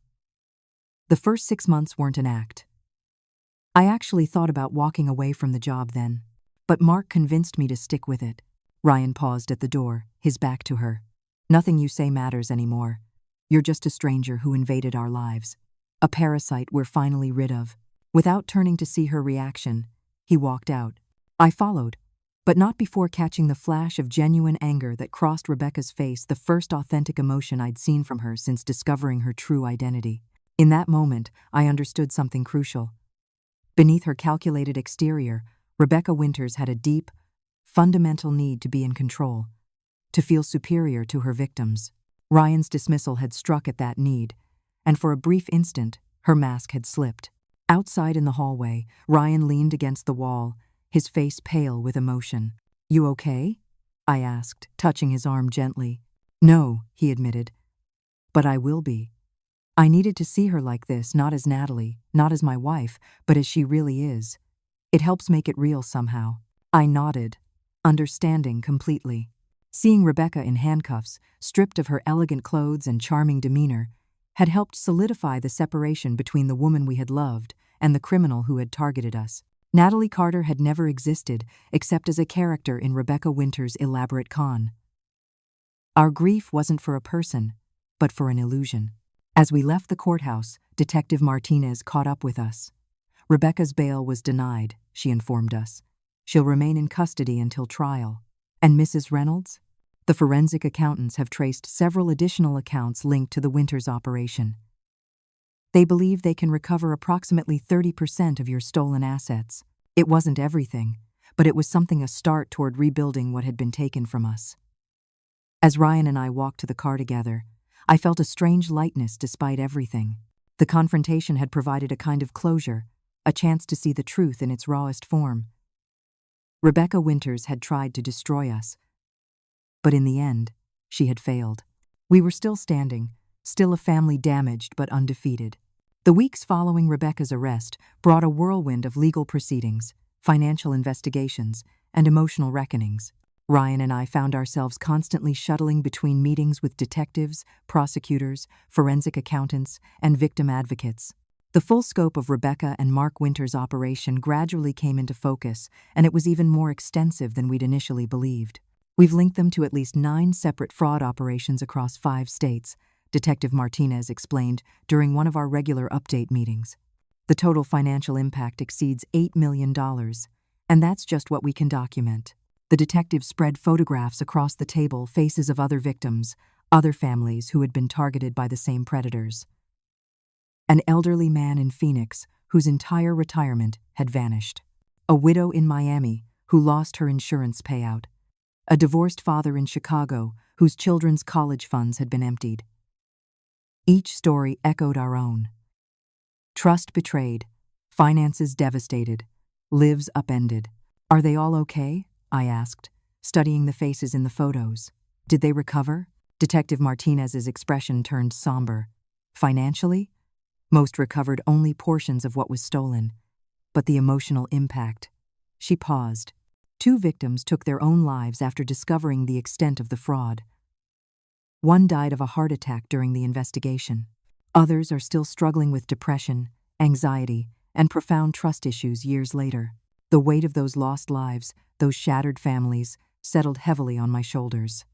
the first 6 months weren't an act. I actually thought about walking away from the job then, but Mark convinced me to stick with it. Ryan paused at the door, his back to her. "Nothing you say matters anymore. You're just a stranger who invaded our lives. A parasite we're finally rid of." Without turning to see her reaction, he walked out. I followed, but not before catching the flash of genuine anger that crossed Rebecca's face, the first authentic emotion I'd seen from her since discovering her true identity. In that moment, I understood something crucial. Beneath her calculated exterior, Rebecca Winters had a deep, fundamental need to be in control, to feel superior to her victims. Ryan's dismissal had struck at that need, and for a brief instant, her mask had slipped. Outside in the hallway, Ryan leaned against the wall, his face pale with emotion. "You okay?" I asked, touching his arm gently. "No," he admitted, "but I will be. I needed to see her like this, not as Natalie, not as my wife, but as she really is. It helps make it real somehow." I nodded, understanding completely. Seeing Rebecca in handcuffs, stripped of her elegant clothes and charming demeanor, had helped solidify the separation between the woman we had loved and the criminal who had targeted us. Natalie Carter had never existed except as a character in Rebecca Winters' elaborate con. Our grief wasn't for a person, but for an illusion. As we left the courthouse, Detective Martinez caught up with us. "Rebecca's bail was denied," she informed us. "She'll remain in custody until trial." "And Mrs. Reynolds?" "The forensic accountants have traced several additional accounts linked to the Winters operation. They believe they can recover approximately 30% of your stolen assets. It wasn't everything, but it was something, a start toward rebuilding what had been taken from us." As Ryan and I walked to the car together, I felt a strange lightness despite everything. The confrontation had provided a kind of closure, a chance to see the truth in its rawest form. Rebecca Winters had tried to destroy us, but in the end, she had failed. We were still standing, still a family damaged but undefeated. The weeks following Rebecca's arrest brought a whirlwind of legal proceedings, financial investigations, and emotional reckonings. Ryan and I found ourselves constantly shuttling between meetings with detectives, prosecutors, forensic accountants, and victim advocates. The full scope of Rebecca and Mark Winters' operation gradually came into focus, and it was even more extensive than we'd initially believed. "We've linked them to at least 9 separate fraud operations across 5 states, Detective Martinez explained during one of our regular update meetings. "The total financial impact exceeds $8 million, and that's just what we can document." The detective spread photographs across the table, faces of other victims, other families who had been targeted by the same predators. An elderly man in Phoenix whose entire retirement had vanished. A widow in Miami who lost her insurance payout. A divorced father in Chicago whose children's college funds had been emptied. Each story echoed our own. Trust betrayed, finances devastated, lives upended. "Are they all okay?" I asked, studying the faces in the photos. "Did they recover?" Detective Martinez's expression turned somber. "Financially? Most recovered only portions of what was stolen. But the emotional impact." She paused. 2 victims took their own lives after discovering the extent of the fraud. One died of a heart attack during the investigation. Others are still struggling with depression, anxiety, and profound trust issues years later. The weight of those lost lives, those shattered families, settled heavily on my shoulders.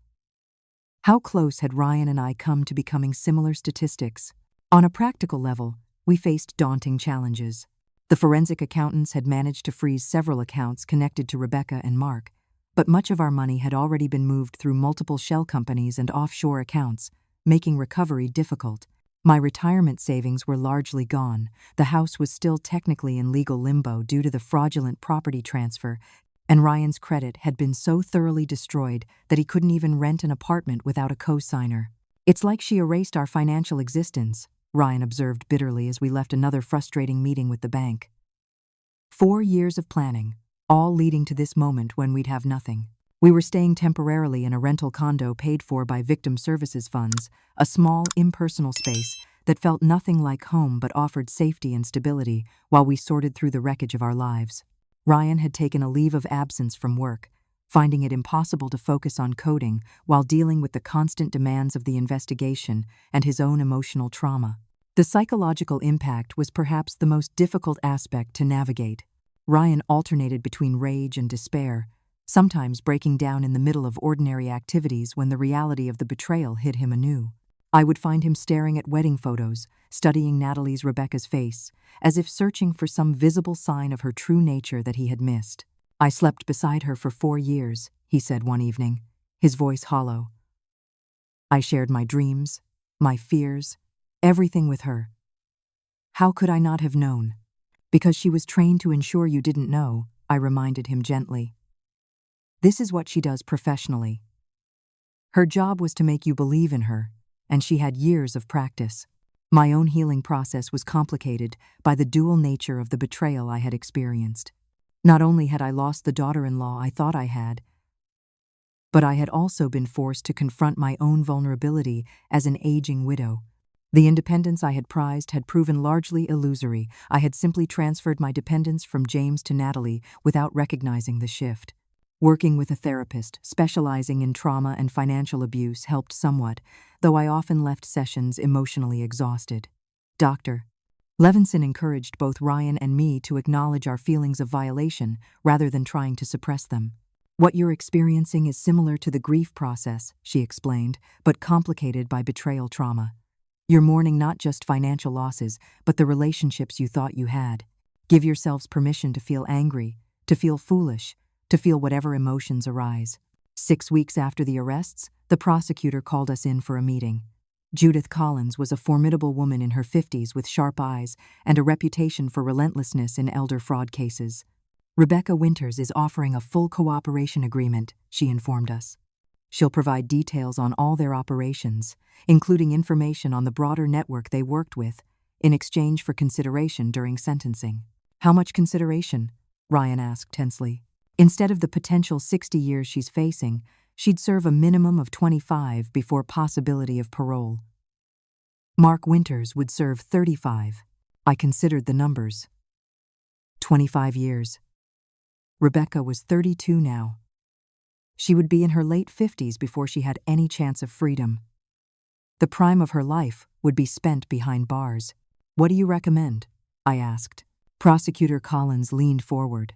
How close had Ryan and I come to becoming similar statistics? On a practical level, we faced daunting challenges. The forensic accountants had managed to freeze several accounts connected to Rebecca and Mark, but much of our money had already been moved through multiple shell companies and offshore accounts, making recovery difficult. My retirement savings were largely gone. The house was still technically in legal limbo due to the fraudulent property transfer, and Ryan's credit had been so thoroughly destroyed that he couldn't even rent an apartment without a co-signer. "It's like she erased our financial existence," Ryan observed bitterly as we left another frustrating meeting with the bank. 4 years of planning, all leading to this moment when we'd have nothing. We were staying temporarily in a rental condo paid for by victim services funds, a small, impersonal space that felt nothing like home but offered safety and stability while we sorted through the wreckage of our lives. Ryan had taken a leave of absence from work, finding it impossible to focus on coding while dealing with the constant demands of the investigation and his own emotional trauma. The psychological impact was perhaps the most difficult aspect to navigate. Ryan alternated between rage and despair, sometimes breaking down in the middle of ordinary activities when the reality of the betrayal hit him anew. I would find him staring at wedding photos, studying Rebecca's face, as if searching for some visible sign of her true nature that he had missed. "I slept beside her for 4 years," he said one evening, his voice hollow. "I shared my dreams, my fears, everything with her. How could I not have known? Because she was trained to ensure you didn't know," I reminded him gently. "This is what she does professionally. Her job was to make you believe in her, and she had years of practice." My own healing process was complicated by the dual nature of the betrayal I had experienced. Not only had I lost the daughter-in-law I thought I had, but I had also been forced to confront my own vulnerability as an aging widow. The independence I had prized had proven largely illusory. I had simply transferred my dependence from James to Natalie without recognizing the shift. Working with a therapist specializing in trauma and financial abuse helped somewhat, though I often left sessions emotionally exhausted. Dr. Levinson encouraged both Ryan and me to acknowledge our feelings of violation rather than trying to suppress them. "What you're experiencing is similar to the grief process," she explained, "but complicated by betrayal trauma. You're mourning not just financial losses, but the relationships you thought you had. Give yourselves permission to feel angry, to feel foolish, to feel whatever emotions arise." 6 weeks after the arrests, the prosecutor called us in for a meeting. Judith Collins was a formidable woman in her 50s with sharp eyes and a reputation for relentlessness in elder fraud cases. "Rebecca Winters is offering a full cooperation agreement," she informed us. "She'll provide details on all their operations, including information on the broader network they worked with, in exchange for consideration during sentencing." "How much consideration?" Ryan asked tensely. "Instead of the potential 60 years she's facing, she'd serve a minimum of 25 before possibility of parole. Mark Winters would serve 35. I considered the numbers. 25 years. Rebecca was 32 now. She would be in her late 50s before she had any chance of freedom. The prime of her life would be spent behind bars. What do you recommend?" I asked. Prosecutor Collins leaned forward.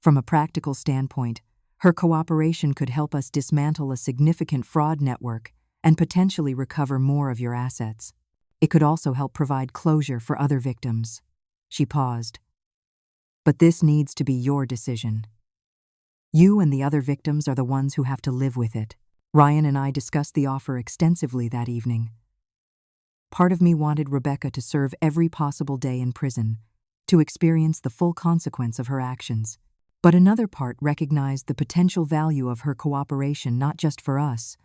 "From a practical standpoint, her cooperation could help us dismantle a significant fraud network and potentially recover more of your assets. It could also help provide closure for other victims." She paused. "But this needs to be your decision. You and the other victims are the ones who have to live with it." Ryan and I discussed the offer extensively that evening. Part of me wanted Rebecca to serve every possible day in prison, to experience the full consequence of her actions. But another part recognized the potential value of her cooperation not just for us,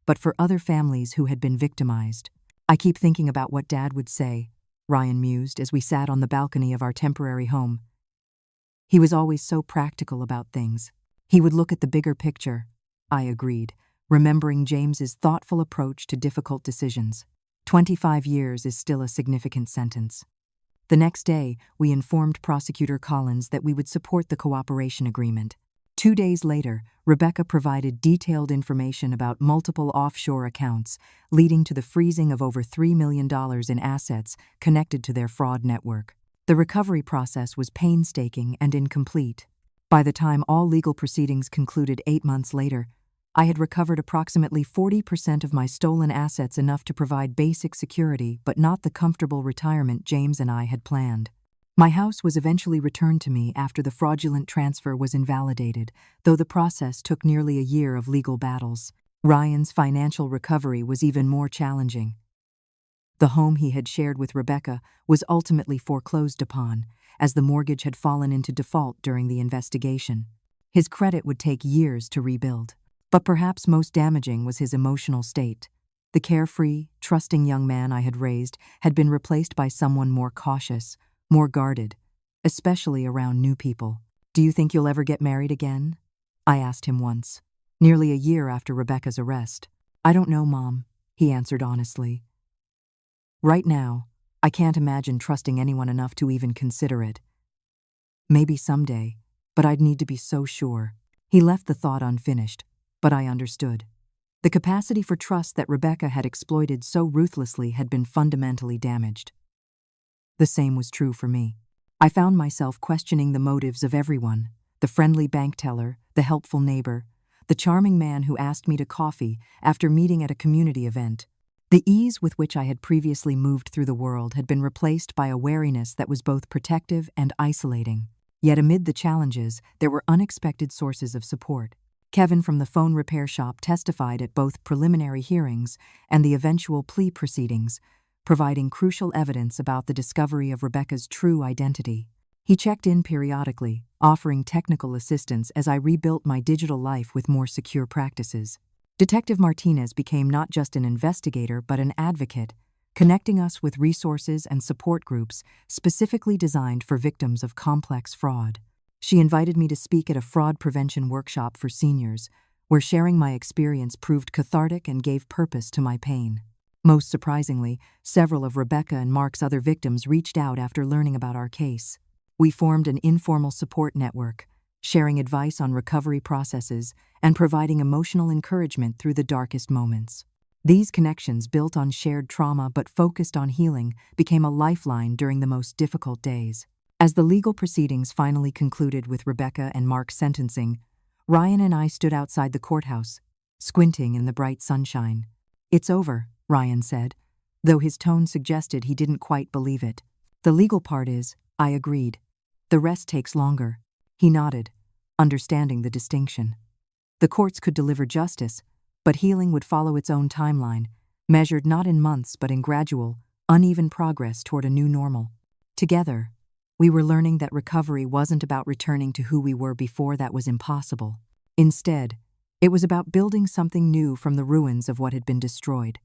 but for other families who had been victimized. "I keep thinking about what Dad would say," Ryan mused as we sat on the balcony of our temporary home. "He was always so practical about things. He would look at the bigger picture." I agreed, remembering James's thoughtful approach to difficult decisions. 25 years is still a significant sentence. The next day, we informed Prosecutor Collins that we would support the cooperation agreement. 2 days later, Rebecca provided detailed information about multiple offshore accounts, leading to the freezing of over $3 million in assets connected to their fraud network. The recovery process was painstaking and incomplete. By the time all legal proceedings concluded 8 months later, I had recovered approximately 40% of my stolen assets, enough to provide basic security but not the comfortable retirement James and I had planned. My house was eventually returned to me after the fraudulent transfer was invalidated, though the process took nearly a year of legal battles. Ryan's financial recovery was even more challenging. The home he had shared with Rebecca was ultimately foreclosed upon, as the mortgage had fallen into default during the investigation. His credit would take years to rebuild. But perhaps most damaging was his emotional state. The carefree, trusting young man I had raised had been replaced by someone more cautious, more guarded, especially around new people. "Do you think you'll ever get married again?" I asked him once, nearly a year after Rebecca's arrest. "I don't know, Mom," he answered honestly. "Right now, I can't imagine trusting anyone enough to even consider it. Maybe someday, but I'd need to be so sure." He left the thought unfinished, but I understood. The capacity for trust that Rebecca had exploited so ruthlessly had been fundamentally damaged. The same was true for me. I found myself questioning the motives of everyone: the friendly bank teller, the helpful neighbor, the charming man who asked me to coffee after meeting at a community event. The ease with which I had previously moved through the world had been replaced by a wariness that was both protective and isolating. Yet amid the challenges, there were unexpected sources of support. Kevin from the phone repair shop testified at both preliminary hearings and the eventual plea proceedings, providing crucial evidence about the discovery of Rebecca's true identity. He checked in periodically, offering technical assistance as I rebuilt my digital life with more secure practices. Detective Martinez became not just an investigator but an advocate, connecting us with resources and support groups specifically designed for victims of complex fraud. She invited me to speak at a fraud prevention workshop for seniors, where sharing my experience proved cathartic and gave purpose to my pain. Most surprisingly, several of Rebecca and Mark's other victims reached out after learning about our case. We formed an informal support network, sharing advice on recovery processes and providing emotional encouragement through the darkest moments. These connections, built on shared trauma but focused on healing, became a lifeline during the most difficult days. As the legal proceedings finally concluded with Rebecca and Mark's sentencing, Ryan and I stood outside the courthouse, squinting in the bright sunshine. "It's over," Ryan said, though his tone suggested he didn't quite believe it. "The legal part is," I agreed. "The rest takes longer." He nodded, understanding the distinction. The courts could deliver justice, but healing would follow its own timeline, measured not in months but in gradual, uneven progress toward a new normal. Together, we were learning that recovery wasn't about returning to who we were before. That was impossible. Instead, it was about building something new from the ruins of what had been destroyed.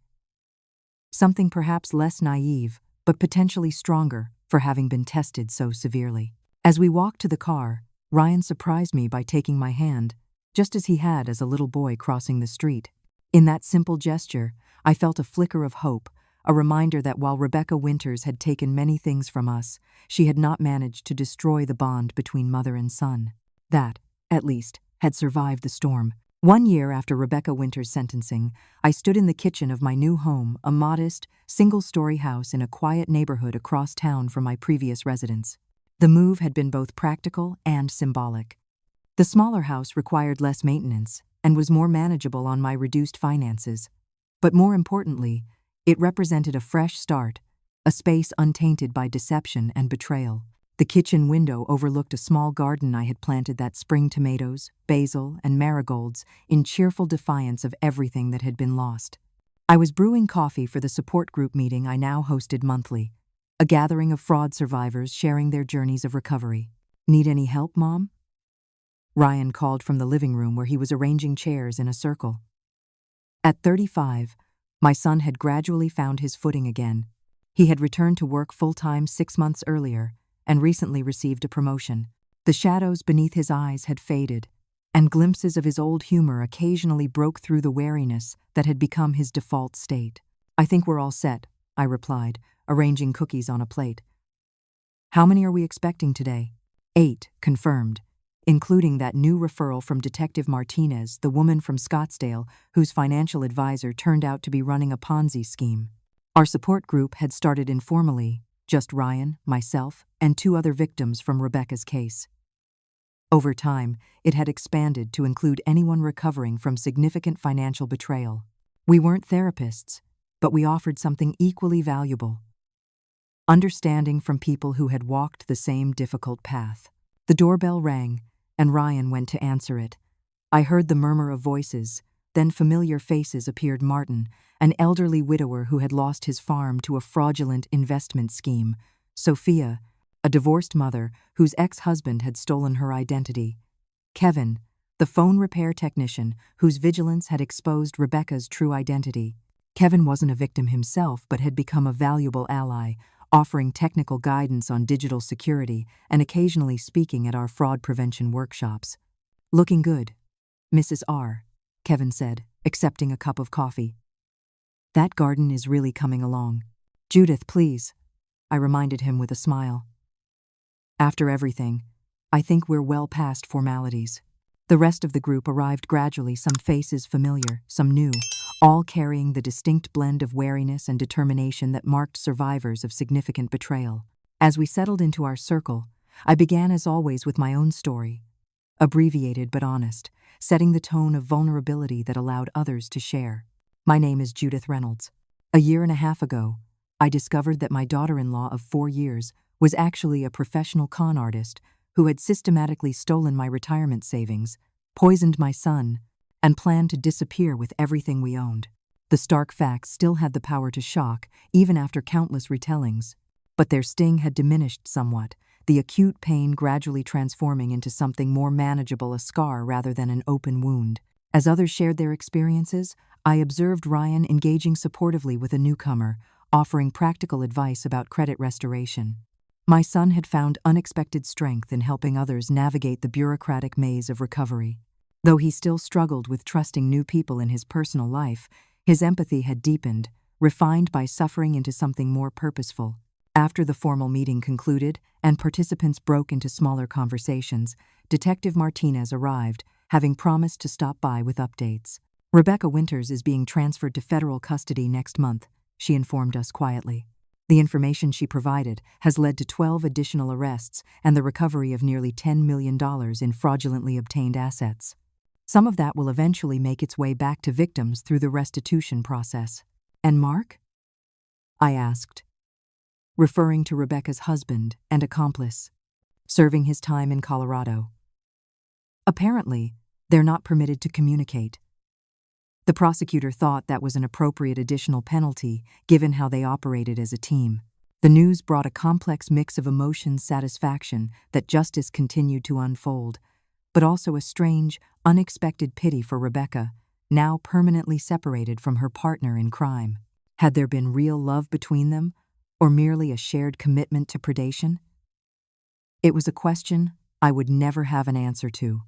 Something perhaps less naive, but potentially stronger for having been tested so severely. As we walked to the car, Ryan surprised me by taking my hand, just as he had as a little boy crossing the street. In that simple gesture, I felt a flicker of hope, a reminder that while Rebecca Winters had taken many things from us, she had not managed to destroy the bond between mother and son. That, at least, had survived the storm. 1 year after Rebecca Winters' sentencing, I stood in the kitchen of my new home, a modest, single-story house in a quiet neighborhood across town from my previous residence. The move had been both practical and symbolic. The smaller house required less maintenance and was more manageable on my reduced finances. But more importantly, it represented a fresh start, a space untainted by deception and betrayal. The kitchen window overlooked a small garden I had planted that spring: tomatoes, basil, and marigolds, in cheerful defiance of everything that had been lost. I was brewing coffee for the support group meeting I now hosted monthly, a gathering of fraud survivors sharing their journeys of recovery. "Need any help, Mom?" Ryan called from the living room where he was arranging chairs in a circle. At 35, my son had gradually found his footing again. He had returned to work full-time 6 months earlier and recently received a promotion. The shadows beneath his eyes had faded, and glimpses of his old humor occasionally broke through the wariness that had become his default state. "I think we're all set," I replied, arranging cookies on a plate. "How many are we expecting today?" 8, confirmed, including that new referral from Detective Martinez, the woman from Scottsdale whose financial advisor turned out to be running a Ponzi scheme. Our support group had started informally, just Ryan, myself, and 2 other victims from Rebecca's case. Over time, it had expanded to include anyone recovering from significant financial betrayal. We weren't therapists, but we offered something equally valuable: understanding from people who had walked the same difficult path. The doorbell rang, and Ryan went to answer it. I heard the murmur of voices, then familiar faces appeared. Martin, an elderly widower who had lost his farm to a fraudulent investment scheme. Sophia, a divorced mother whose ex-husband had stolen her identity. Kevin, the phone repair technician whose vigilance had exposed Rebecca's true identity. Kevin wasn't a victim himself but had become a valuable ally, offering technical guidance on digital security and occasionally speaking at our fraud prevention workshops. "Looking good, Mrs. R," Kevin said, accepting a cup of coffee. "That garden is really coming along. Judith, please," I reminded him with a smile. "After everything, I think we're well past formalities." The rest of the group arrived gradually, some faces familiar, some new, all carrying the distinct blend of wariness and determination that marked survivors of significant betrayal. As we settled into our circle, I began as always with my own story, abbreviated but honest, setting the tone of vulnerability that allowed others to share. "My name is Judith Reynolds. A year and a half ago, I discovered that my daughter-in-law of 4 years was actually a professional con artist who had systematically stolen my retirement savings, poisoned my son, and planned to disappear with everything we owned." The stark facts still had the power to shock, even after countless retellings. But their sting had diminished somewhat, the acute pain gradually transforming into something more manageable, a scar rather than an open wound. As others shared their experiences, I observed Ryan engaging supportively with a newcomer, offering practical advice about credit restoration. My son had found unexpected strength in helping others navigate the bureaucratic maze of recovery. Though he still struggled with trusting new people in his personal life, his empathy had deepened, refined by suffering into something more purposeful. After the formal meeting concluded and participants broke into smaller conversations, Detective Martinez arrived, having promised to stop by with updates. "Rebecca Winters is being transferred to federal custody next month," she informed us quietly. "The information she provided has led to 12 additional arrests and the recovery of nearly $10 million in fraudulently obtained assets. Some of that will eventually make its way back to victims through the restitution process." "And Mark?" I asked, referring to Rebecca's husband and accomplice, "serving his time in Colorado." "Apparently, they're not permitted to communicate." The prosecutor thought that was an appropriate additional penalty, given how they operated as a team. The news brought a complex mix of emotions, satisfaction that justice continued to unfold, but also a strange, unexpected pity for Rebecca, now permanently separated from her partner in crime. Had there been real love between them, or merely a shared commitment to predation? It was a question I would never have an answer to.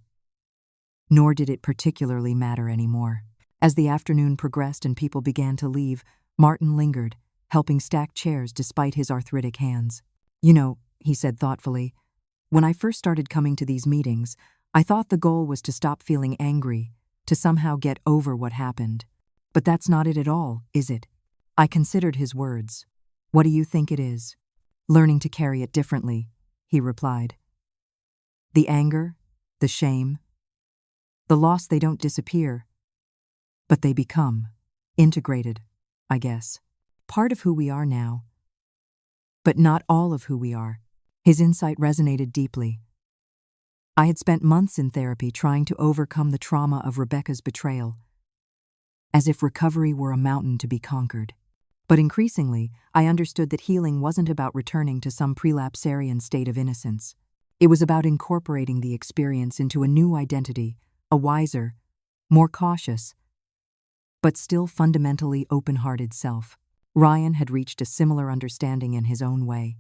Nor did it particularly matter anymore. As the afternoon progressed and people began to leave, Martin lingered, helping stack chairs despite his arthritic hands. "You know," he said thoughtfully, "when I first started coming to these meetings, I thought the goal was to stop feeling angry, to somehow get over what happened. But that's not it at all, is it?" I considered his words. "What do you think it is?" "Learning to carry it differently," he replied. "The anger, the shame, the loss, they don't disappear, but they become integrated, I guess. Part of who we are now, but not all of who we are." His insight resonated deeply. I had spent months in therapy trying to overcome the trauma of Rebecca's betrayal, as if recovery were a mountain to be conquered. But increasingly, I understood that healing wasn't about returning to some prelapsarian state of innocence. It was about incorporating the experience into a new identity, a wiser, more cautious, but still fundamentally open-hearted self. Ryan had reached a similar understanding in his own way.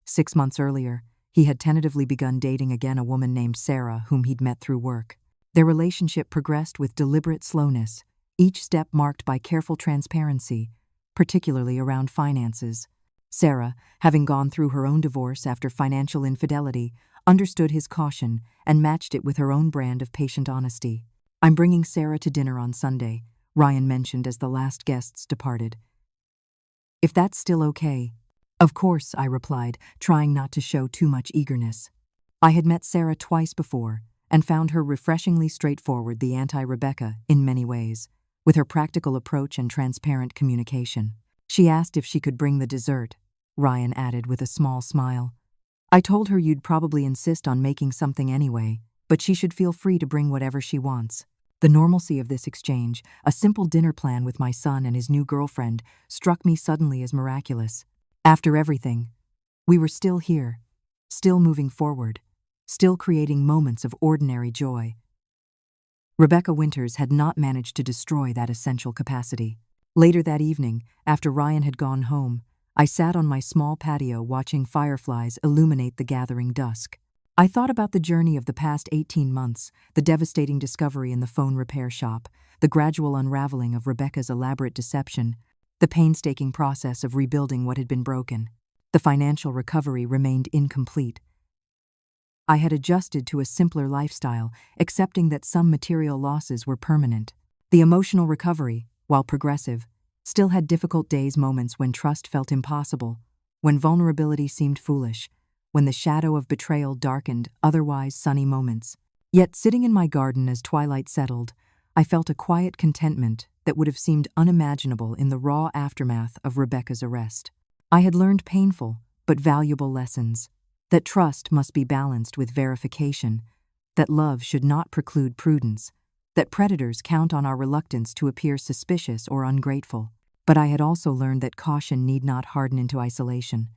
6 months earlier, he had tentatively begun dating again a woman named Sarah, whom he'd met through work. Their relationship progressed with deliberate slowness, each step marked by careful transparency, particularly around finances. Sarah, having gone through her own divorce after financial infidelity, understood his caution and matched it with her own brand of patient honesty. "I'm bringing Sarah to dinner on Sunday," Ryan mentioned as the last guests departed. "If that's still okay." "Of course," I replied, trying not to show too much eagerness. I had met Sarah twice before and found her refreshingly straightforward, the anti-Rebecca in many ways, with her practical approach and transparent communication. "She asked if she could bring the dessert," Ryan added with a small smile. "I told her you'd probably insist on making something anyway, but she should feel free to bring whatever she wants." The normalcy of this exchange, a simple dinner plan with my son and his new girlfriend, struck me suddenly as miraculous. After everything, we were still here, still moving forward, still creating moments of ordinary joy. Rebecca Winters had not managed to destroy that essential capacity. Later that evening, after Ryan had gone home, I sat on my small patio watching fireflies illuminate the gathering dusk. I thought about the journey of the past 18 months, the devastating discovery in the phone repair shop, the gradual unraveling of Rebecca's elaborate deception, the painstaking process of rebuilding what had been broken. The financial recovery remained incomplete. I had adjusted to a simpler lifestyle, accepting that some material losses were permanent. The emotional recovery, while progressive, still had difficult days, moments when trust felt impossible, when vulnerability seemed foolish, when the shadow of betrayal darkened otherwise sunny moments. Yet sitting in my garden as twilight settled, I felt a quiet contentment that would have seemed unimaginable in the raw aftermath of Rebecca's arrest. I had learned painful but valuable lessons, that trust must be balanced with verification, that love should not preclude prudence, that predators count on our reluctance to appear suspicious or ungrateful. But I had also learned that caution need not harden into isolation,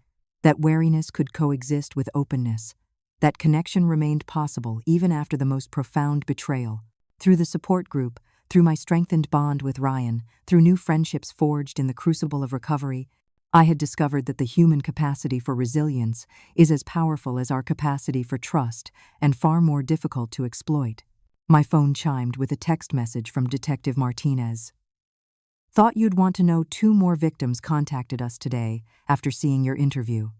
that wariness could coexist with openness, that connection remained possible even after the most profound betrayal. Through the support group, through my strengthened bond with Ryan, through new friendships forged in the crucible of recovery, I had discovered that the human capacity for resilience is as powerful as our capacity for trust and far more difficult to exploit. My phone chimed with a text message from Detective Martinez. "Thought you'd want to know 2 more victims contacted us today after seeing your interview.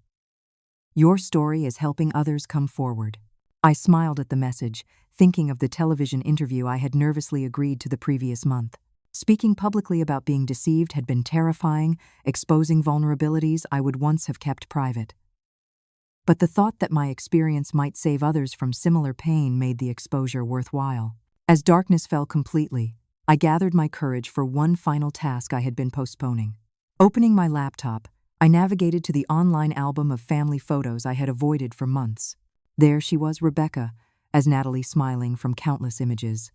Your story is helping others come forward." I smiled at the message, thinking of the television interview I had nervously agreed to the previous month. Speaking publicly about being deceived had been terrifying, exposing vulnerabilities I would once have kept private. But the thought that my experience might save others from similar pain made the exposure worthwhile. As darkness fell completely, I gathered my courage for one final task I had been postponing. Opening my laptop, I navigated to the online album of family photos I had avoided for months. There she was, Rebecca, as Natalie smiling from countless images.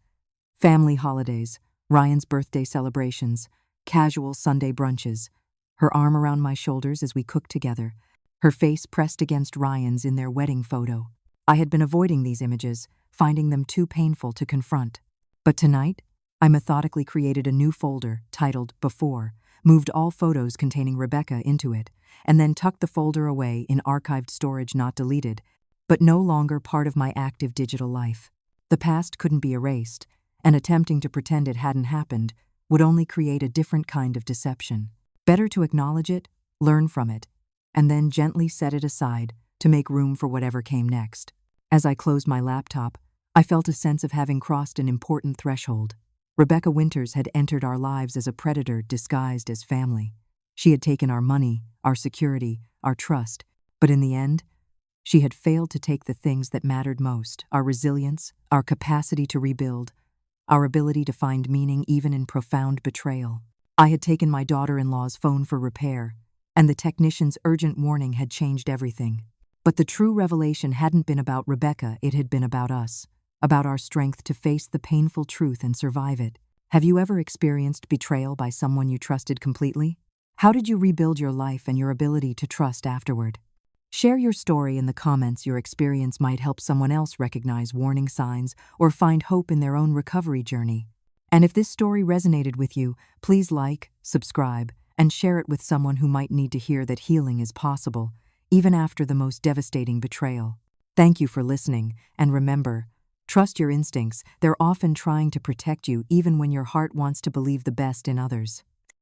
Family holidays, Ryan's birthday celebrations, casual Sunday brunches, her arm around my shoulders as we cooked together, her face pressed against Ryan's in their wedding photo. I had been avoiding these images, finding them too painful to confront. But tonight, I methodically created a new folder titled Before, moved all photos containing Rebecca into it, and then tucked the folder away in archived storage, not deleted, but no longer part of my active digital life. The past couldn't be erased, and attempting to pretend it hadn't happened would only create a different kind of deception. Better to acknowledge it, learn from it, and then gently set it aside to make room for whatever came next. As I closed my laptop, I felt a sense of having crossed an important threshold. Rebecca Winters had entered our lives as a predator disguised as family. She had taken our money, our security, our trust, but in the end, she had failed to take the things that mattered most: our resilience, our capacity to rebuild, our ability to find meaning even in profound betrayal. I had taken my daughter-in-law's phone for repair, and the technician's urgent warning had changed everything. But the true revelation hadn't been about Rebecca, it had been about us, about our strength to face the painful truth and survive it. Have you ever experienced betrayal by someone you trusted completely? How did you rebuild your life and your ability to trust afterward? Share your story in the comments. Your experience might help someone else recognize warning signs or find hope in their own recovery journey. And if this story resonated with you, please like, subscribe, and share it with someone who might need to hear that healing is possible, even after the most devastating betrayal. Thank you for listening, and remember, trust your instincts. They're often trying to protect you even when your heart wants to believe the best in others.